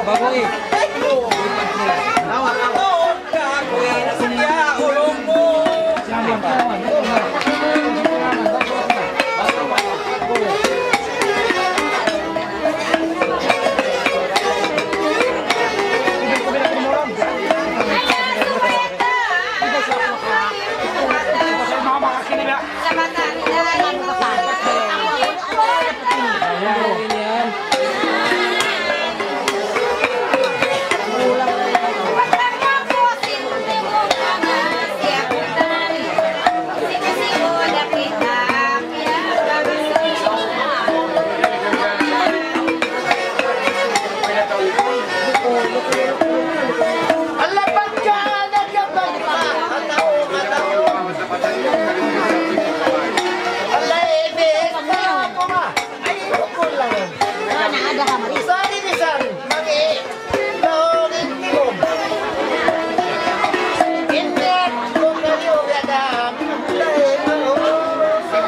Baboy. Sa matanda, Sila ka, Maris. Sa inisan, magi, lahongin timog. Ingat kung kayo gadam, dahil mahulog sa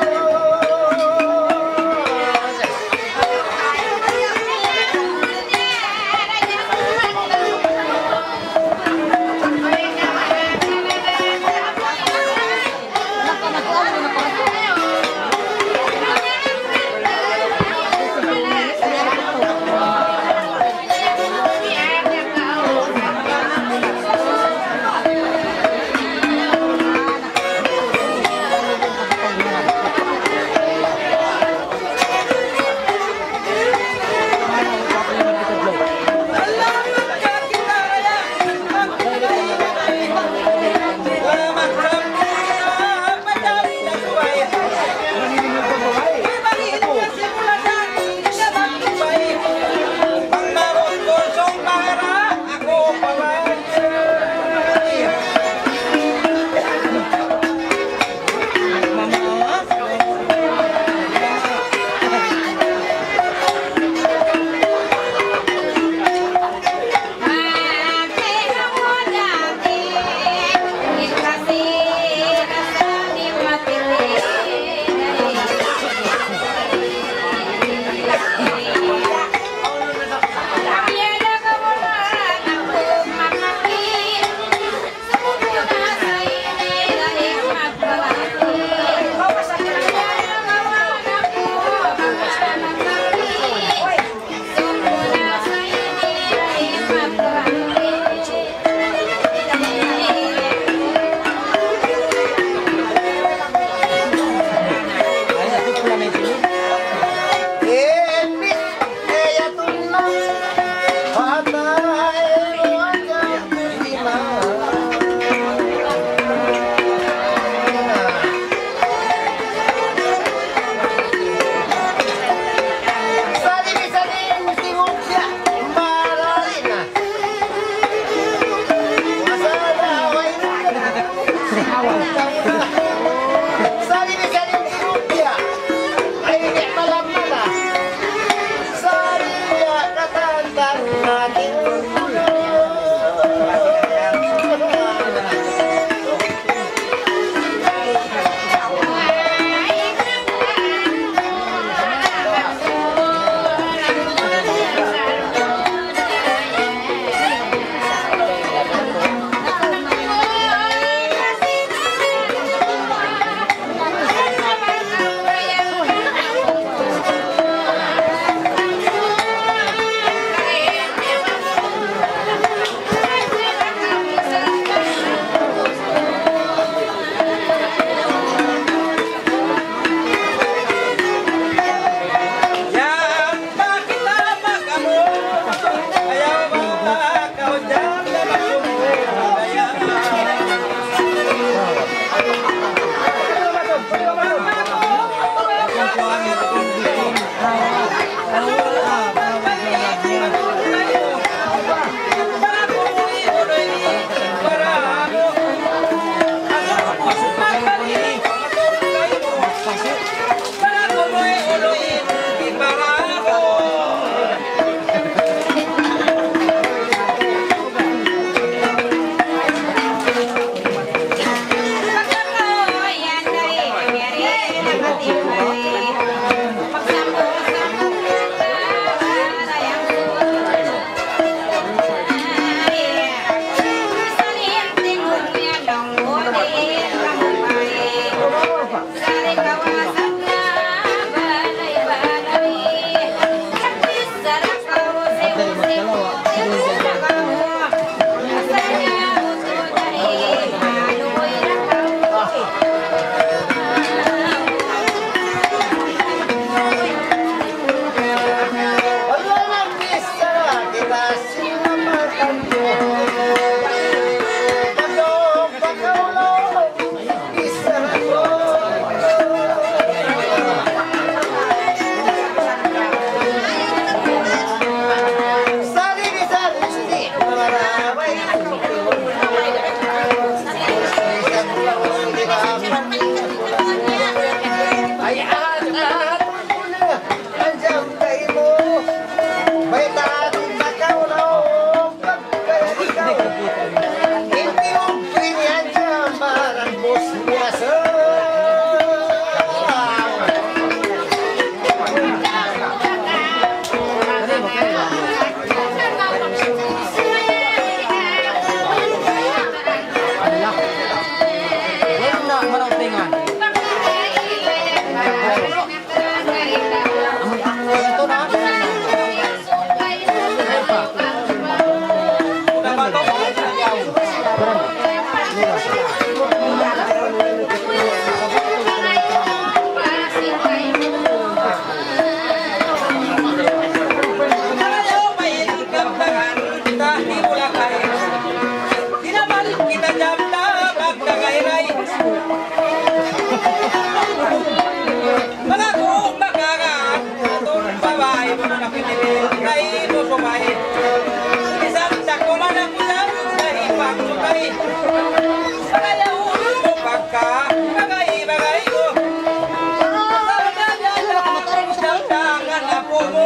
ako mo.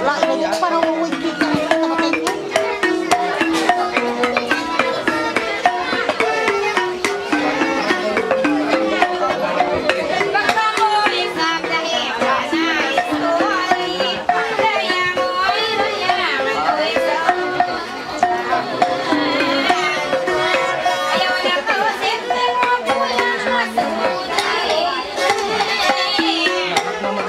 Wala, yung parang wigwig na namatay ko. Baka mo'y sagdahin ka na isuri, daya mo'y mayaman ko'y ayaw na pusit na mo pulang masuri.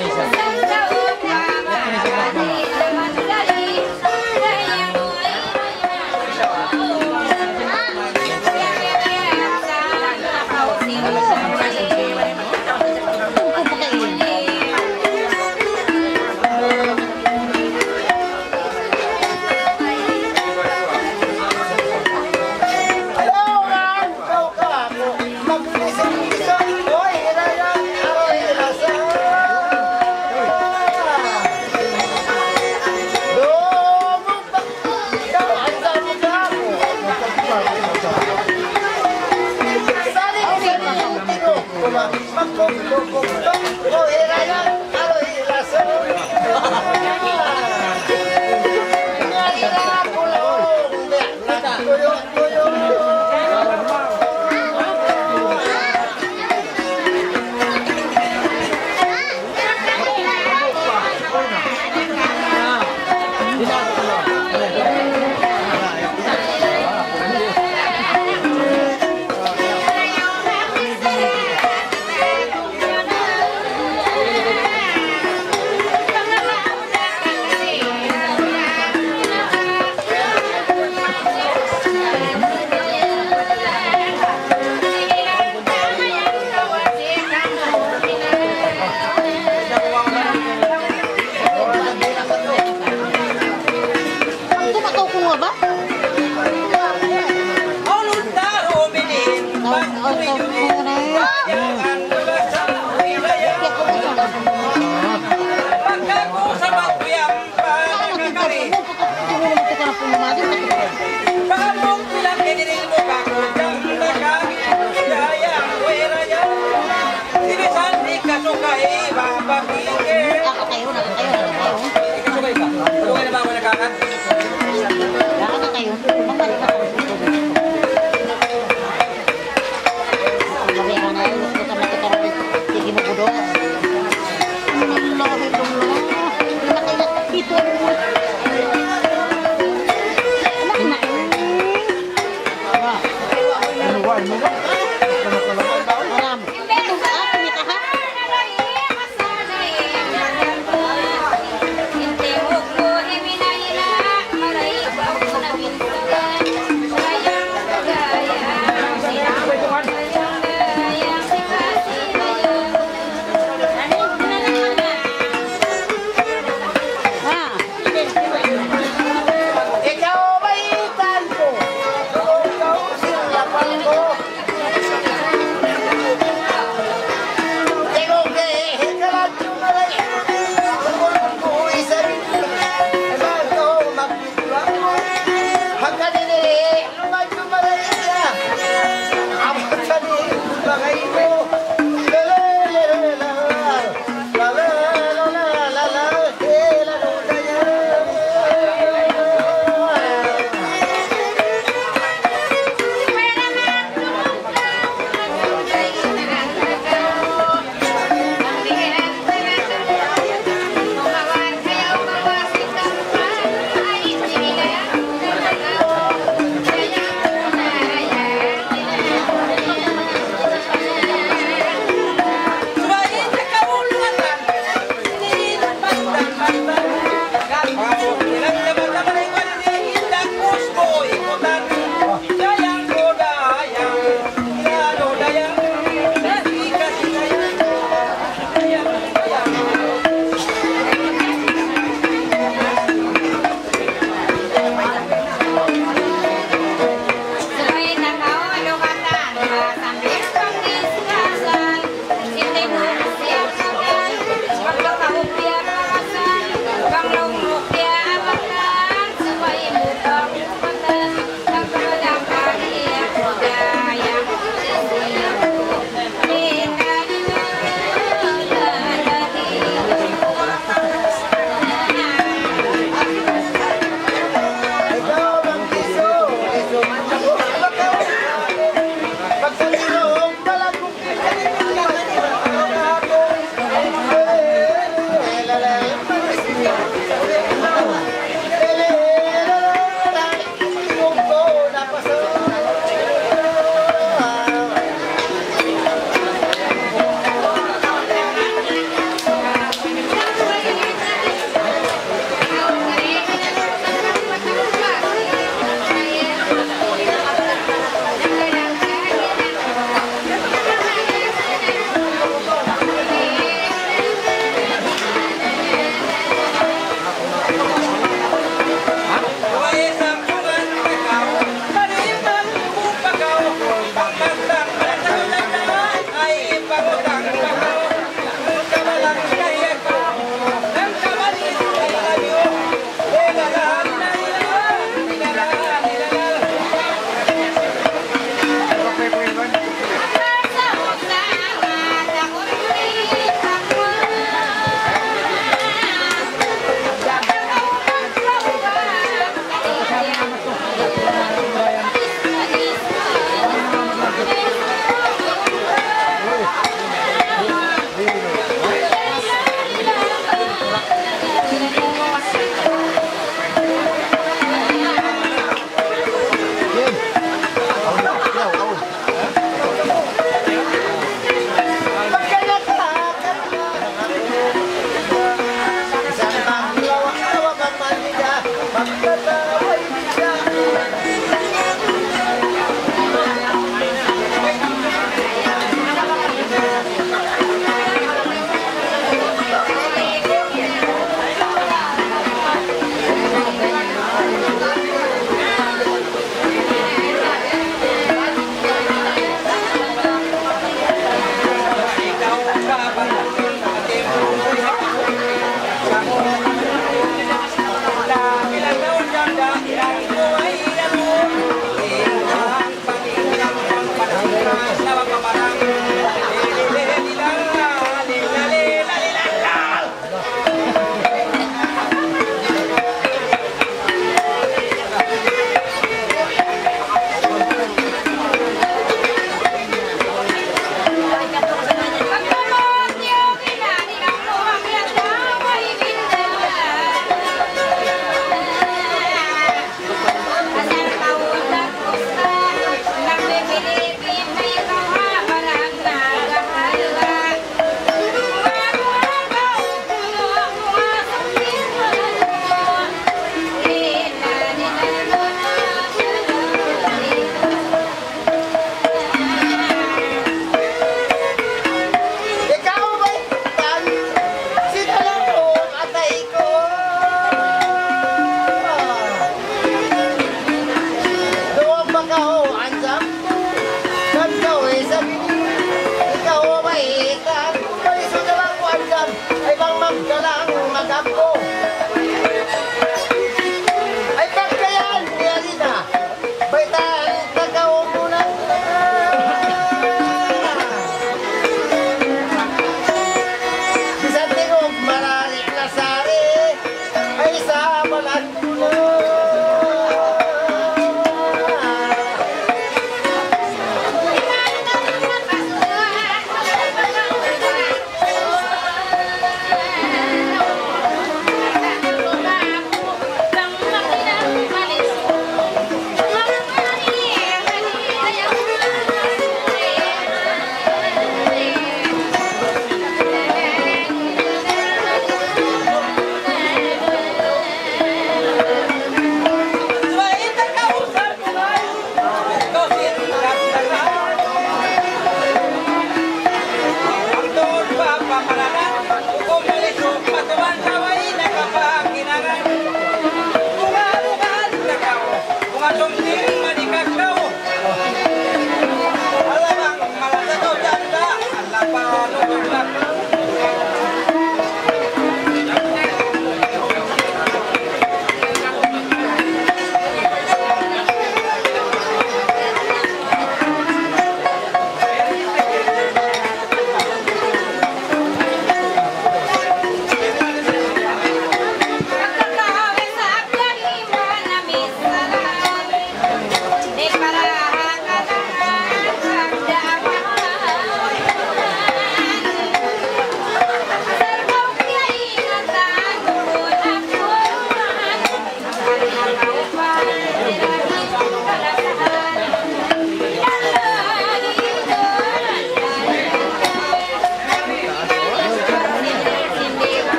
Isang taon na marami naman dali, daya mo'y Tumataw ko nga ba? Ulod na humilin, pagtuloy ang nabasa, ilaya. Pagkaku sa matuyang pagkakari, pamong bilang kinirin mo kako, dang nakakidaya, weraya. Sinisan di kasukay, babakike. Nakakayo. Ikasukay ka? Sukay na ba ako nakakat? Nakakayo. Ilang taon ganda, ilang mo ay ano. Ilang paningang ang panahon na magpaparang. Pagkamot yung inani ng buwang yata ay Asal taon nagpusta, nagpipilipin may kawawalang nagahala. Mga puno ang mga sampil mo, inani Ikaw ba'y tan? Sinalang ko atay ko. Doon ba ka ho, ansam? Kan kau ay sabi ikaw ba'y tan? Kali sinalang ko ansam, ay bang magkalang magampo. Ay pagkayan, niya na. Ba'y tan, kagaw mo na. Bisan tingog maralik na sari ay sa balat ko na.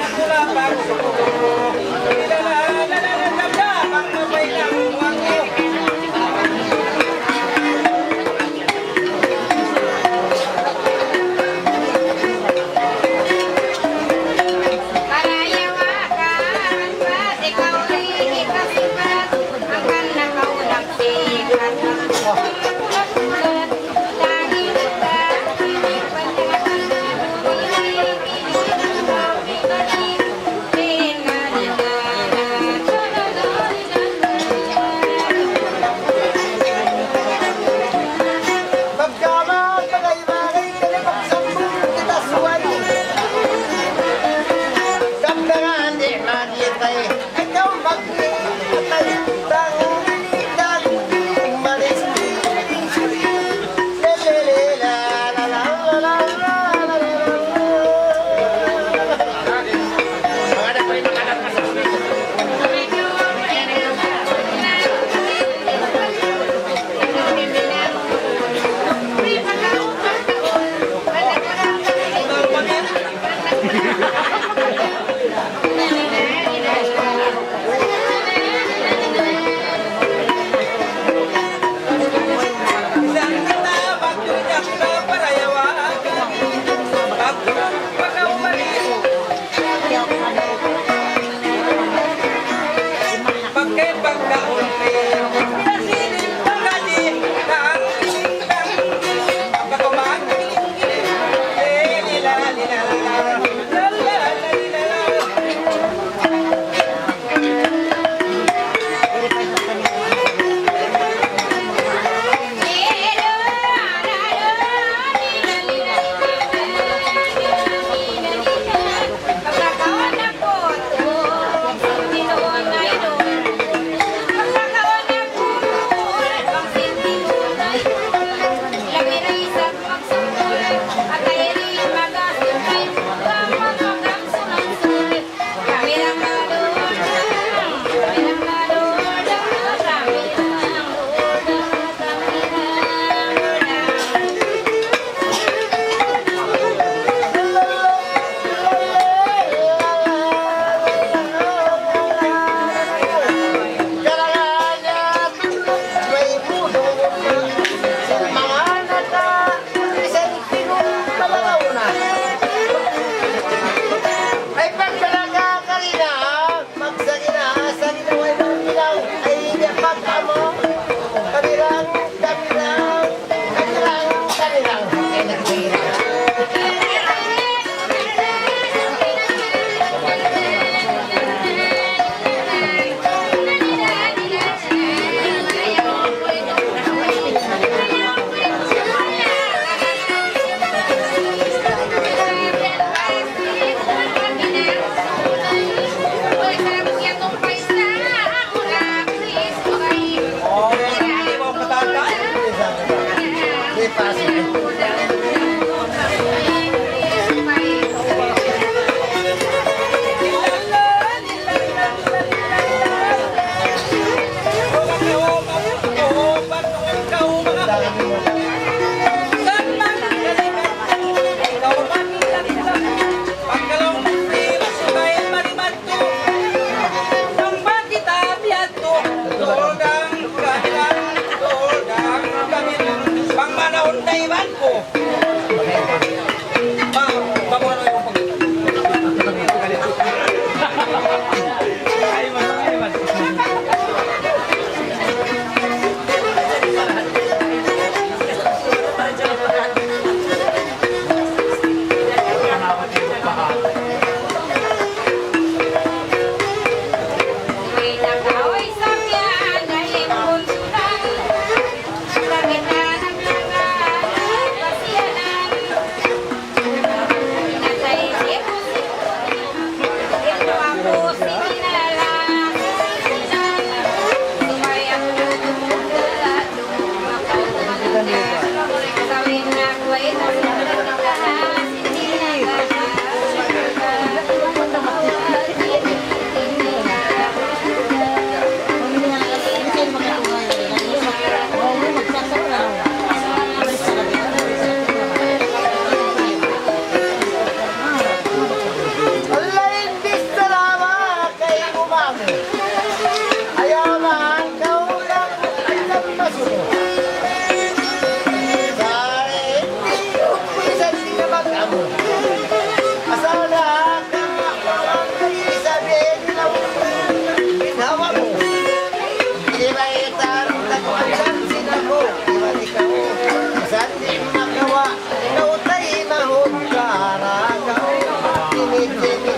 nagmula pa ako. Pag mabay na umuwang ko. Parayawa ka, ba't ikaw rin ikasikat? Hanggang nakaunang sikat. Dahil ka, hindi pa Pagkamang bagay-bagay ka na pagsambong kita suway. Kamdangan di magitay, ikaw magkitay. Tangitan, umalis. Lelele, la la la la la la la la. Mga dapat yung mga dapat sa ulit. Yan.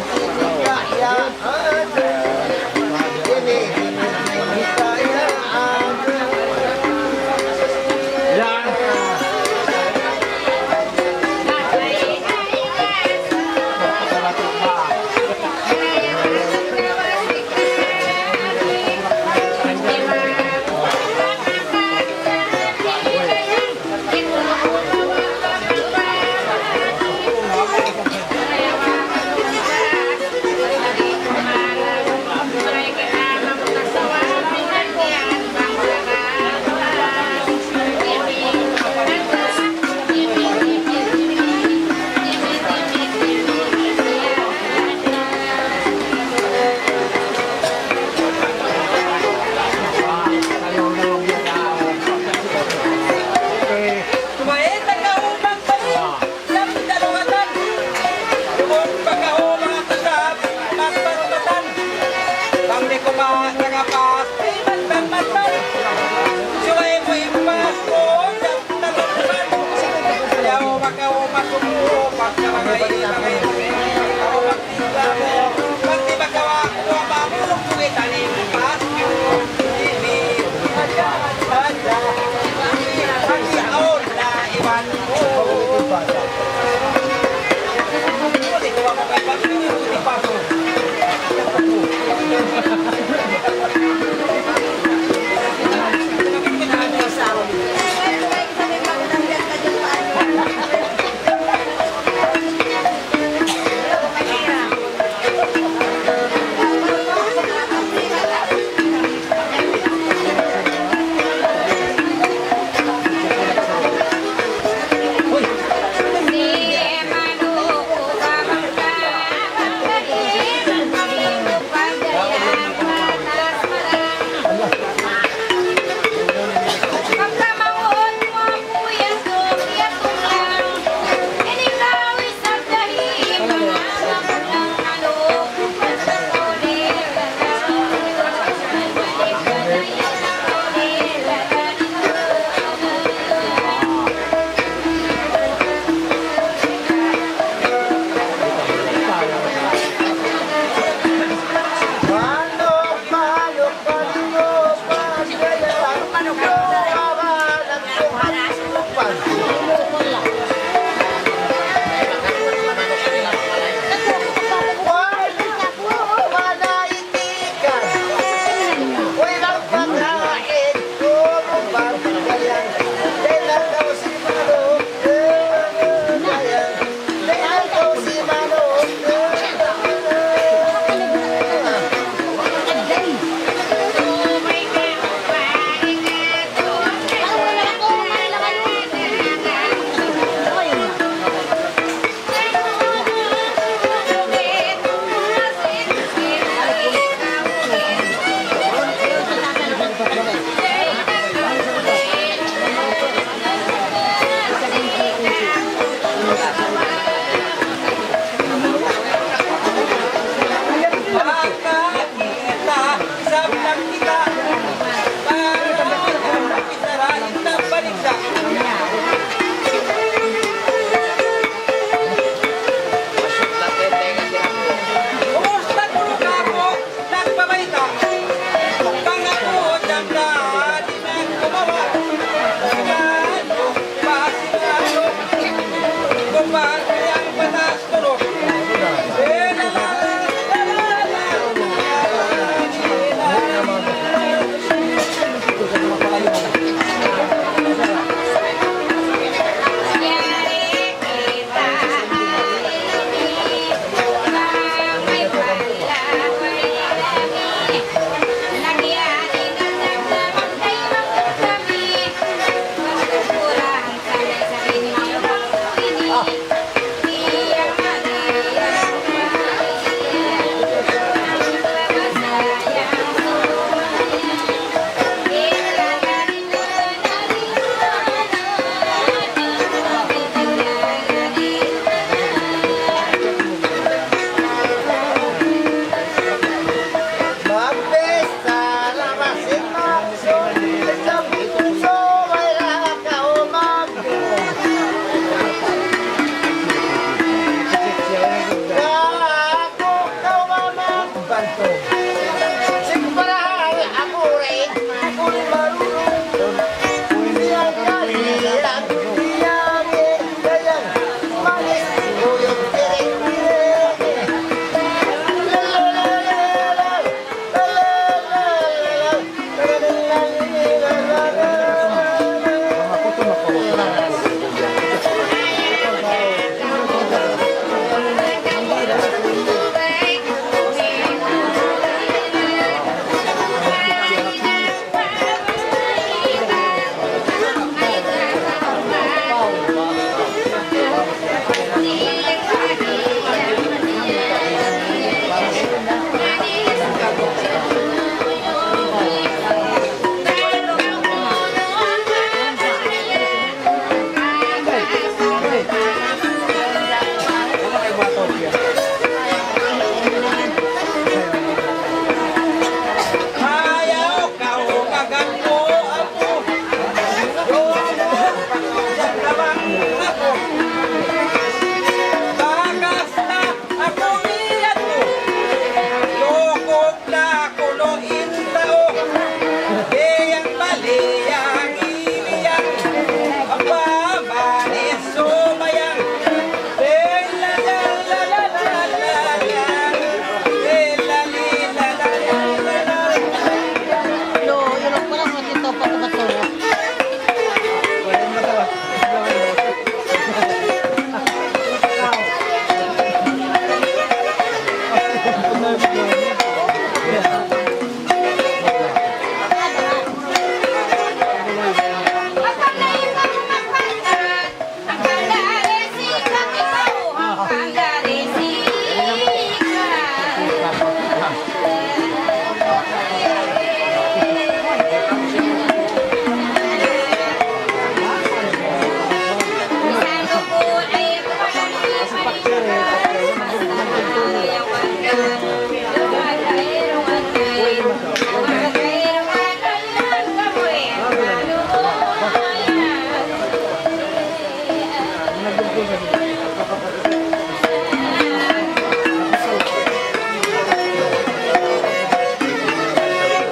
Kumain, nagkaumang balik. Lang dalawatan. Kung pagkaumang ang tasap, magpatpatan. Pang di ko nakapasok, ay magpatpatan. Suway mo ipas ko, dyan talagpan. Ayaw magkaumang sumuho, pagkakagay. Pagkaumang tingla mo. Pag di magawa ko, mabulong ko itanim pas. Ini, ada. Pag yaon na iwan mo. Hindi ko ako kay Pagkakas, hindi pa ako.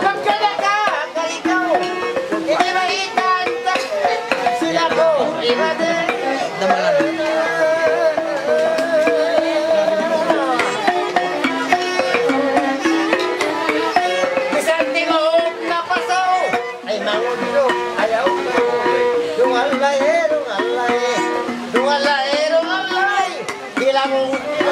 Magkala ka, hanggang ikaw. Hindi makita ang sila ko. Iba din. Isang tingog na pasaw. Ay, mangudilo. Ayaw ko. Dungalay, dungalay. Dungalay, dungalay. Kila mong udilo.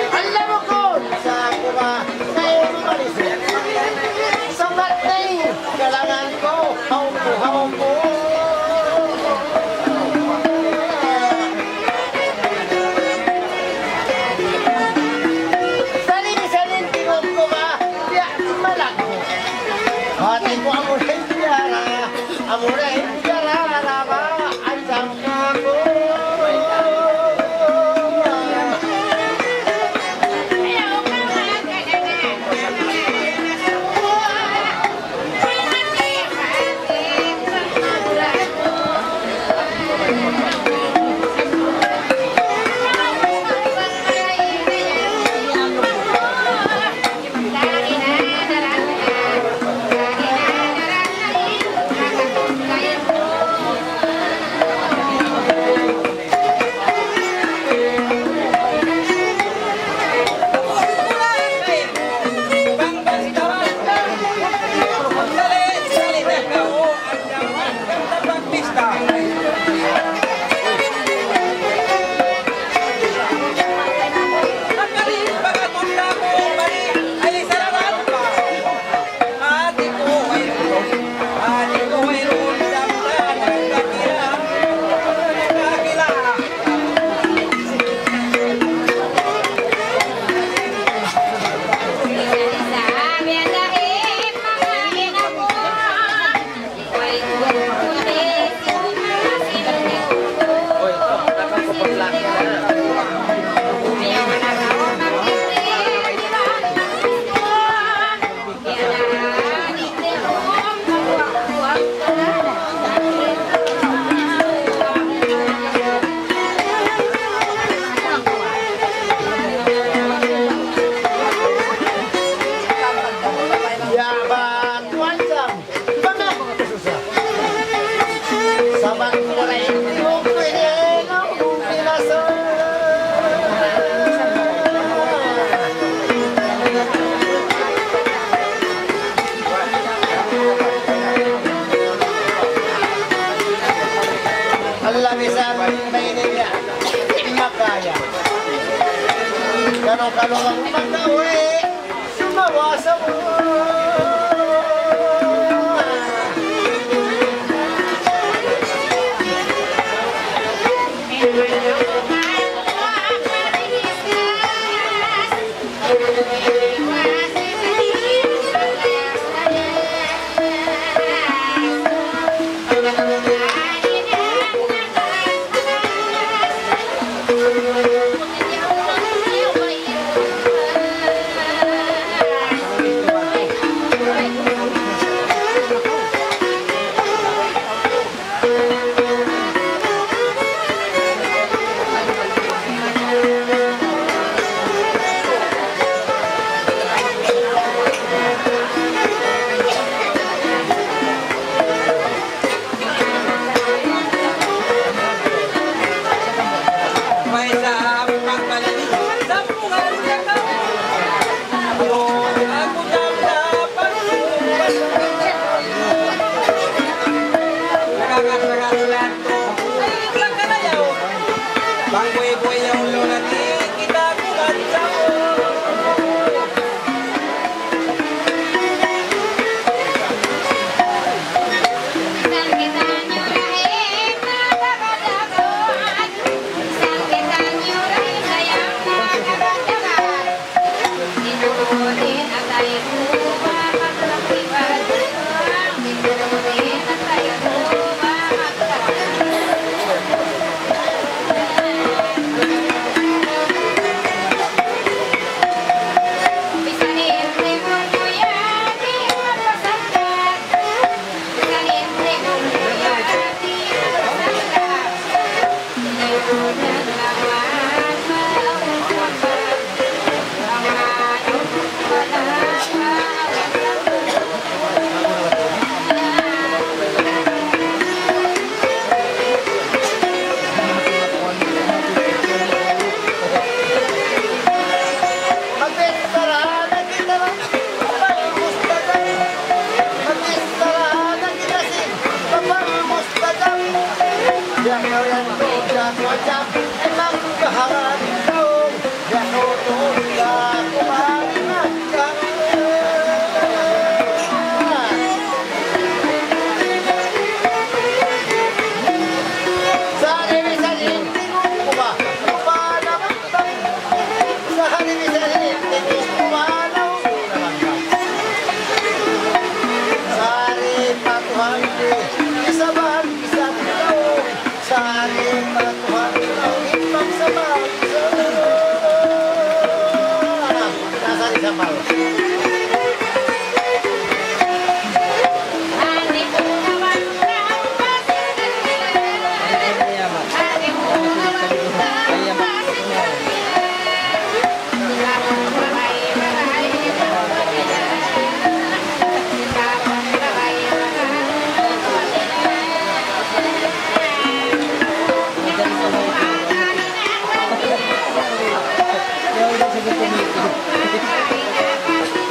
Alam mo ko, sa ako ba, ngayon umalis eh. Sabat na eh, kailangan ko, haw mo. Salin tingog ko ba, tiyak malak mo. Hati ko amuray tiara, rama, ang sangka ko. kalong-kalong ang pag-uwi, sumawa sa May sa pagbalalihan sa bungan niya ka. Ako dapat nakakasagasulan to. Ayun lang ka na yaw. Bangboy-boy yung luna ni kita kulat sa Kaya udah sebut komite.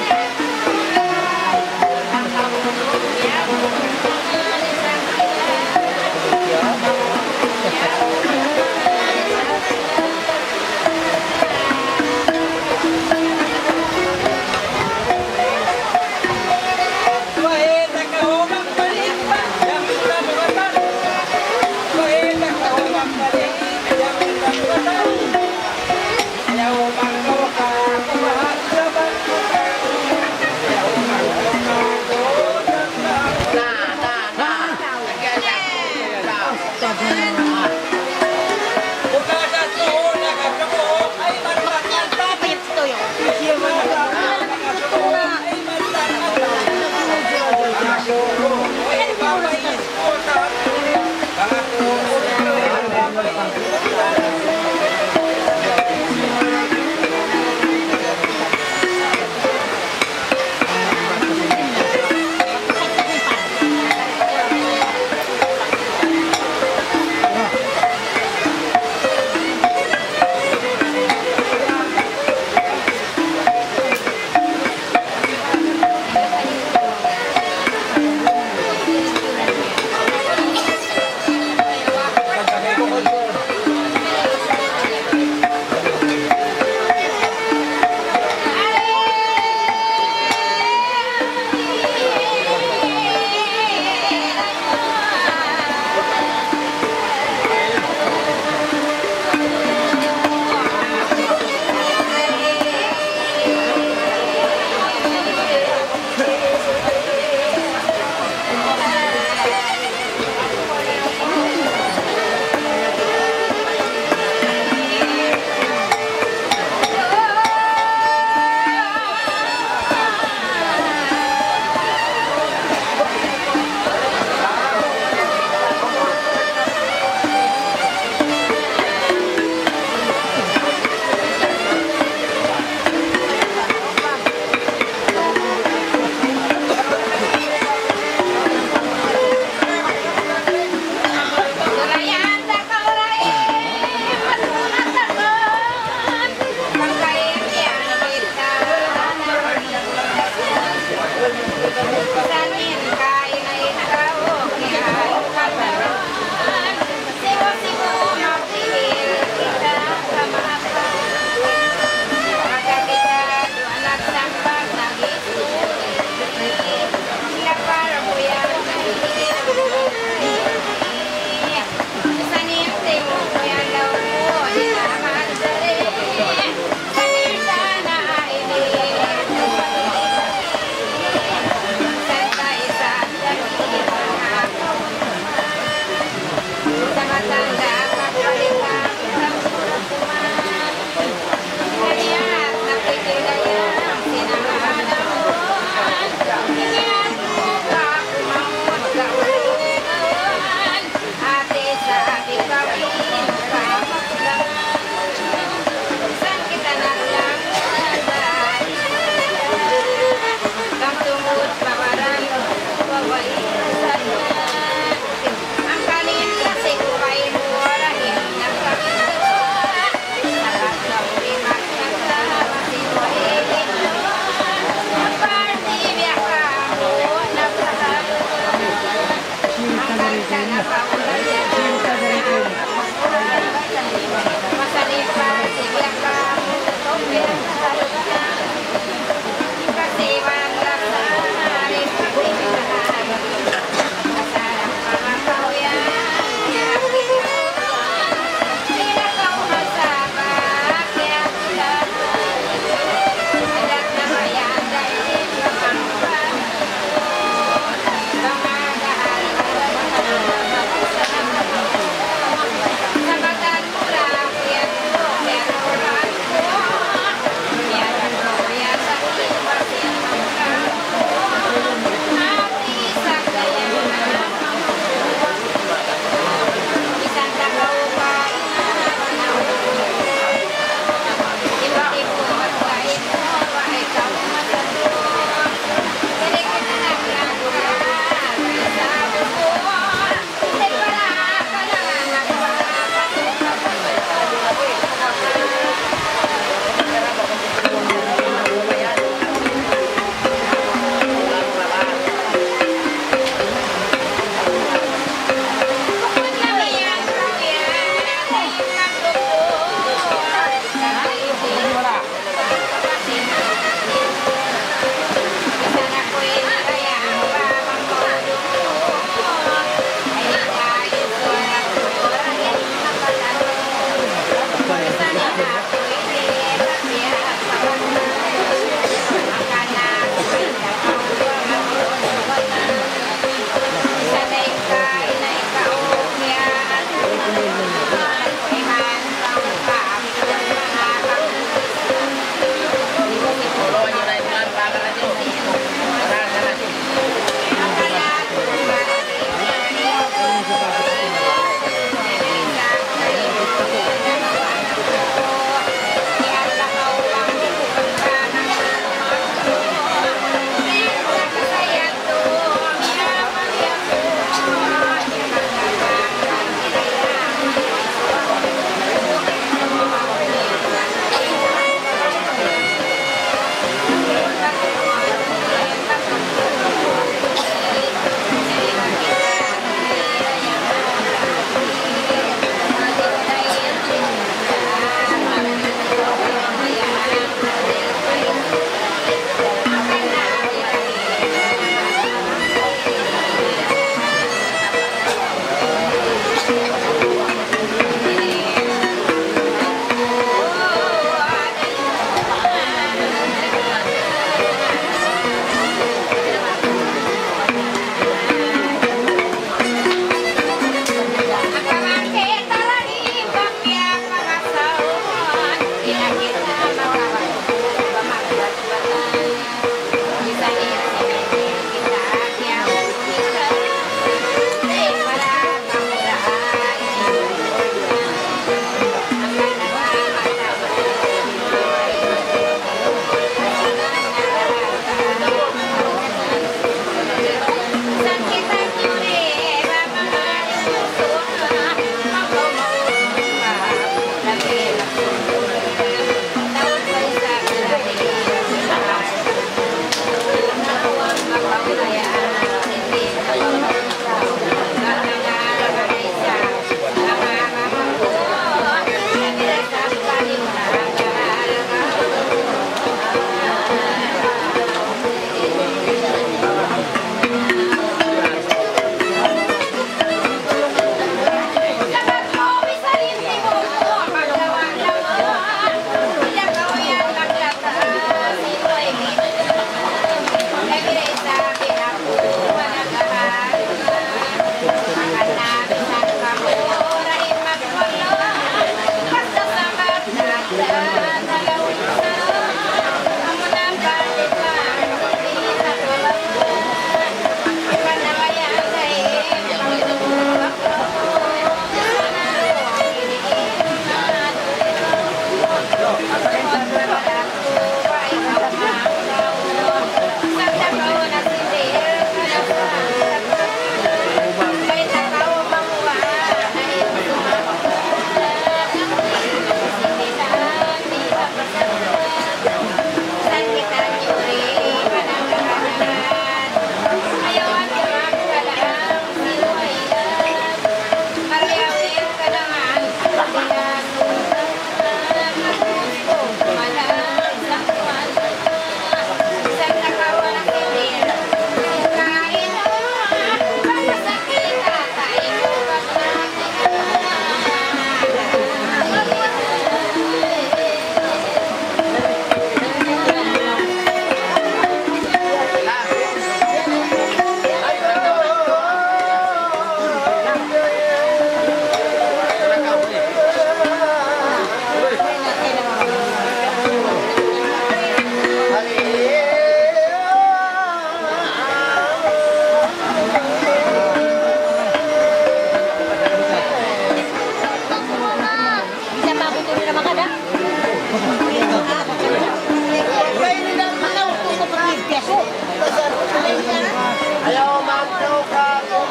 Ayaw man daw ka kung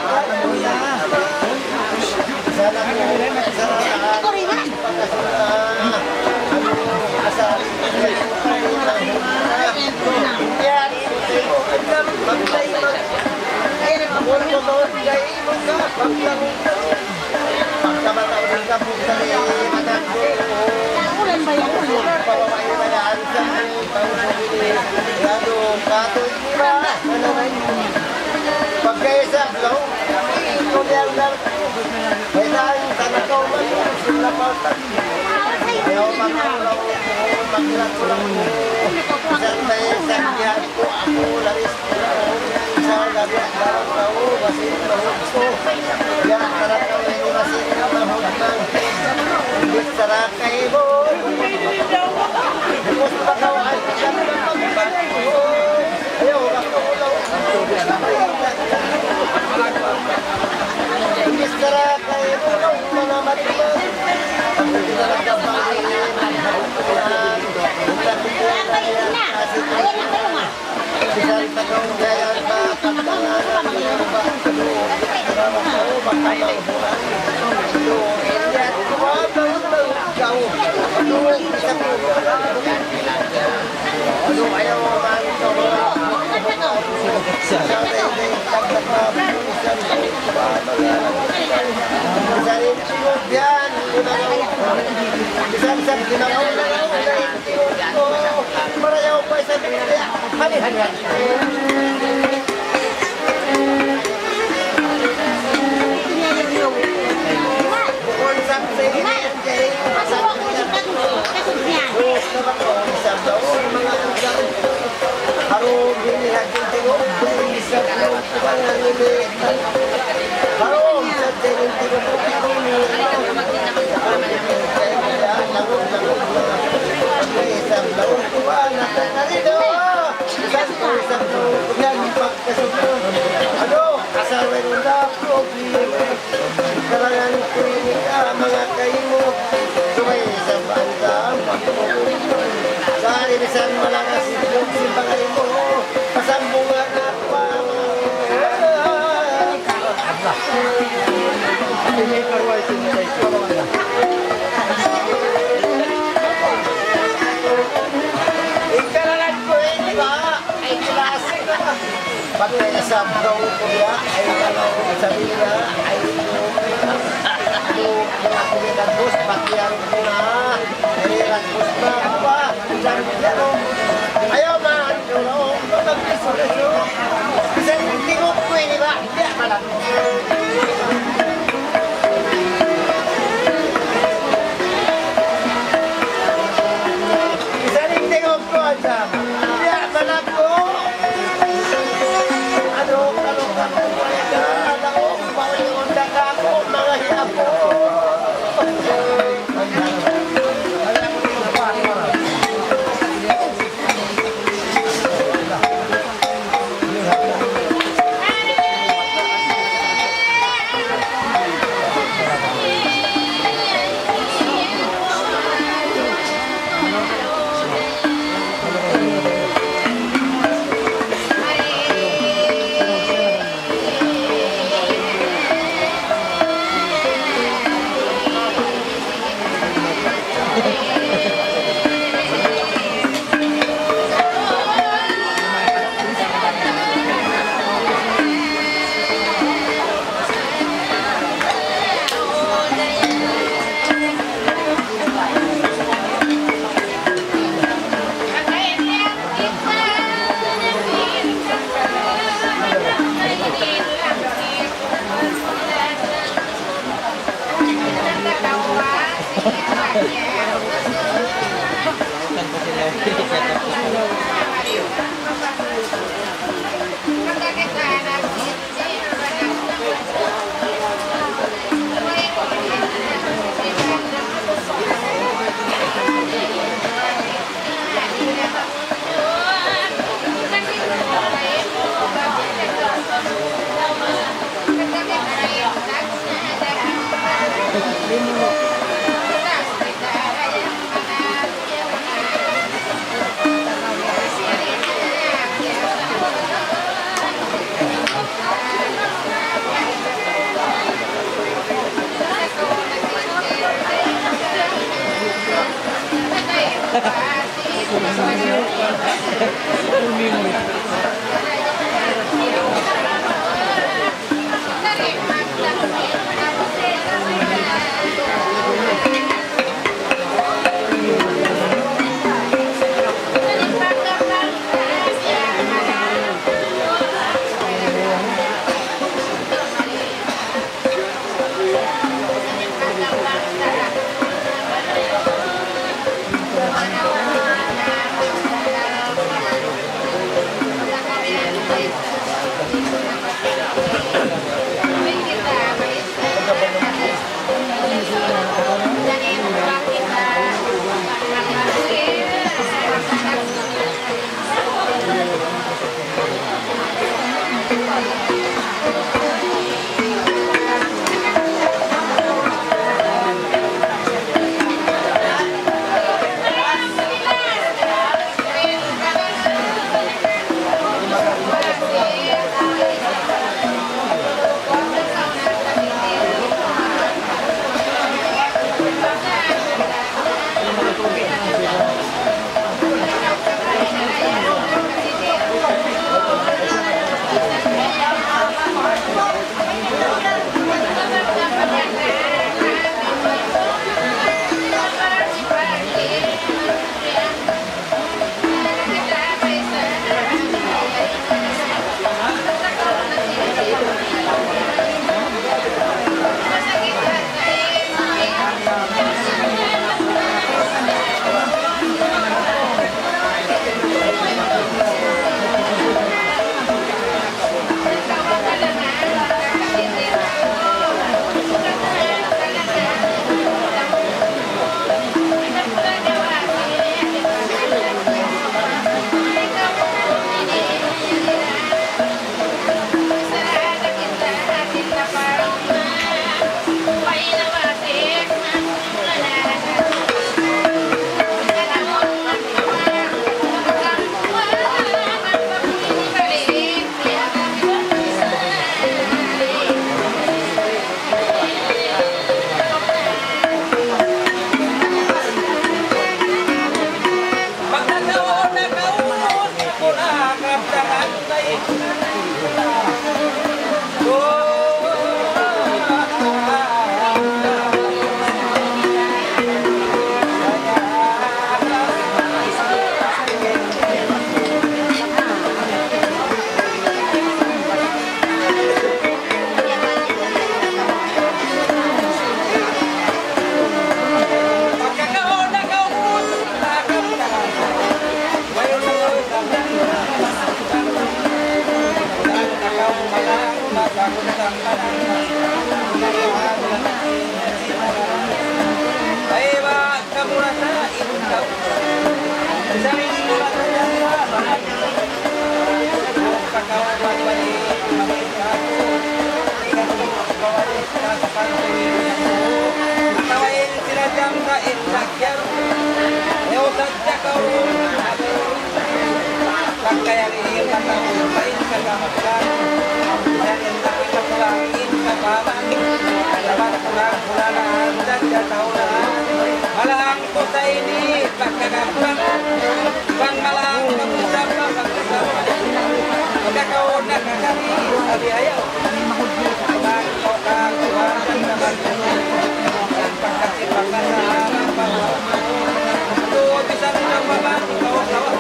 sana ko Ako rin nga. yan, ang magtay Kung motor, gay mo ka, pagkamataon ka po sa anak ko. Ulan ba yan? Ulan. Pababae na yan sa Lalo, katoy ba? Pagkaisap lang, ito niyang lang. May tayong tanakaw man, sila pa. Ayaw magkulaw ko, magkulaw ko. Isang tayo sa kyan ko, ako laris ko lang. Sa gabi at darang tao, basin mahog ko. Yan, tanakaw na yung basin na mahog ng Ibig sarakay mo. Gusto pa daw ay kami ng pagpapay mo. Ayaw, makulaw. Ibig sarakay mo, mga matibag. Hindi na nagkabay. Ayan na kayo nga. Isang tanong kaya ba kapatanan niya ba? Makamaw mo yan kumabang ikaw. Sa ano ayaw man ito Bisanin tingog yan. Bisan sa ginagaw na lang. Marayaw pa sa biblia. Hani-hani. Bukod sa sige. Masuk ako sa kasunyan. Isang daon mga ang Harong binihagin tingog. Isang daon Harong sa tingog tingog. Isang daon tuwa na tanalido. Isang daon yan pagkasunod. Ano? Kasaway mo na problema. Karangan ko mga kayo mo. Sumay sa banda. Sa inisan malakas yung simbangay mo. Pasambungan na pa. Ini karuay sinitay ko. Ikaralan ko di ba? Ay klase ka ba? Pagka isang daw ko ya, ay sabi na, ay mga kumitantos, pakiyarin ko na, narirantos na ako ba? Ayaw man, yun, magpiso-piso. Isang tingog ko di ba? Hindi, malang. paguntang ay ba kamura sa ikaw sa mula sa yawa pagkawan balik Nakawain sila dyan sa insakyan Eusad siya ka Pagkayariin ka sa umain sa kamaklan Yan yung nakikapulangin sa paman Dapat kurang bulanaan dan jataulan Malahang ko sa ini pagkakapulan Bang malahang pag-usap na pag-usap Pagkakaon na kakami Sabi ayaw Bang ko kakuhan dan kabarkan Pagkakit pagkasaan Ito bisa minang babat Kawan-kawan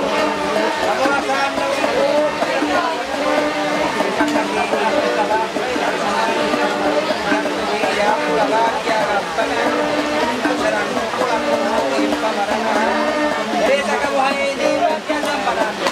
Pagkakasan na ito Pagkakit Dari sa kabuhay ini Bagyan ng panahon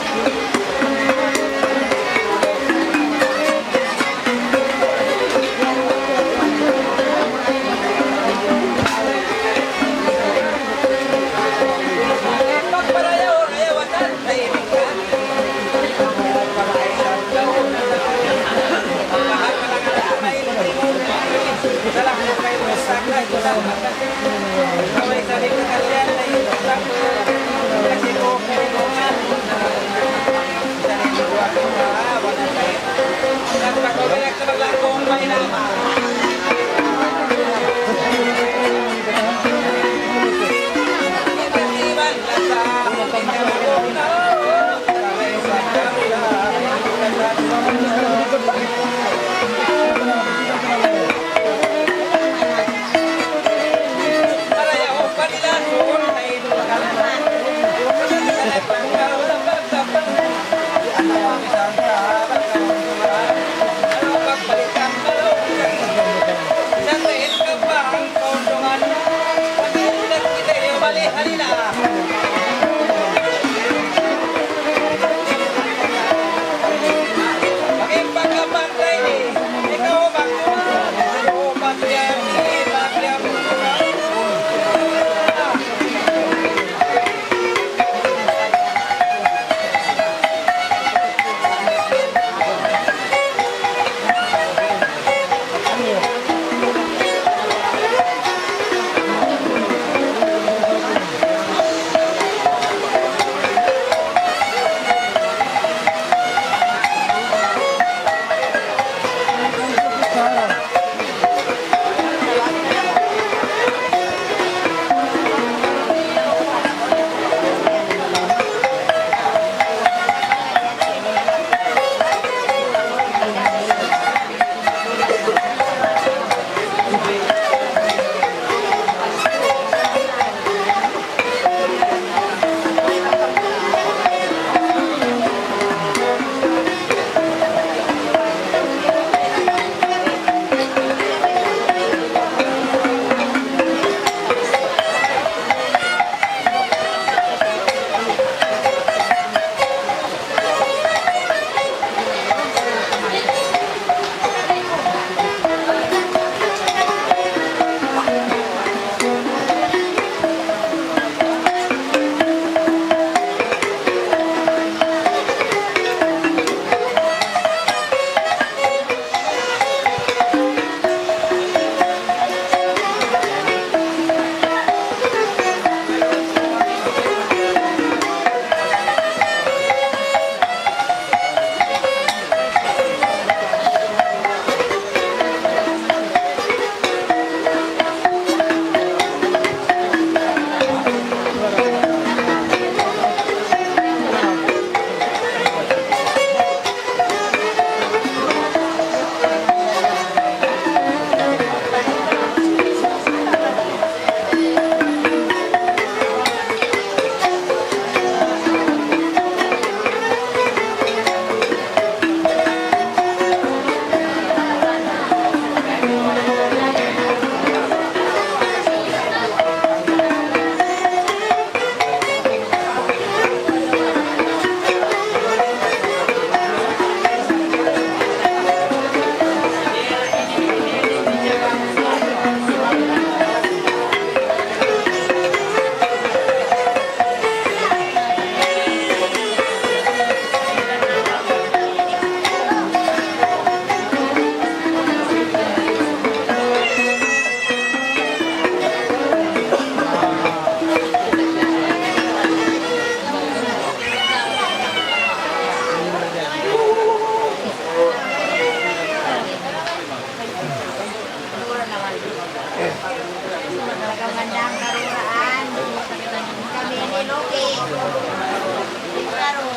laro.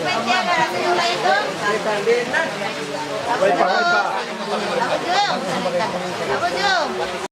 Pwede ka na yung kayo doon? Ako Jum. Ako Jum.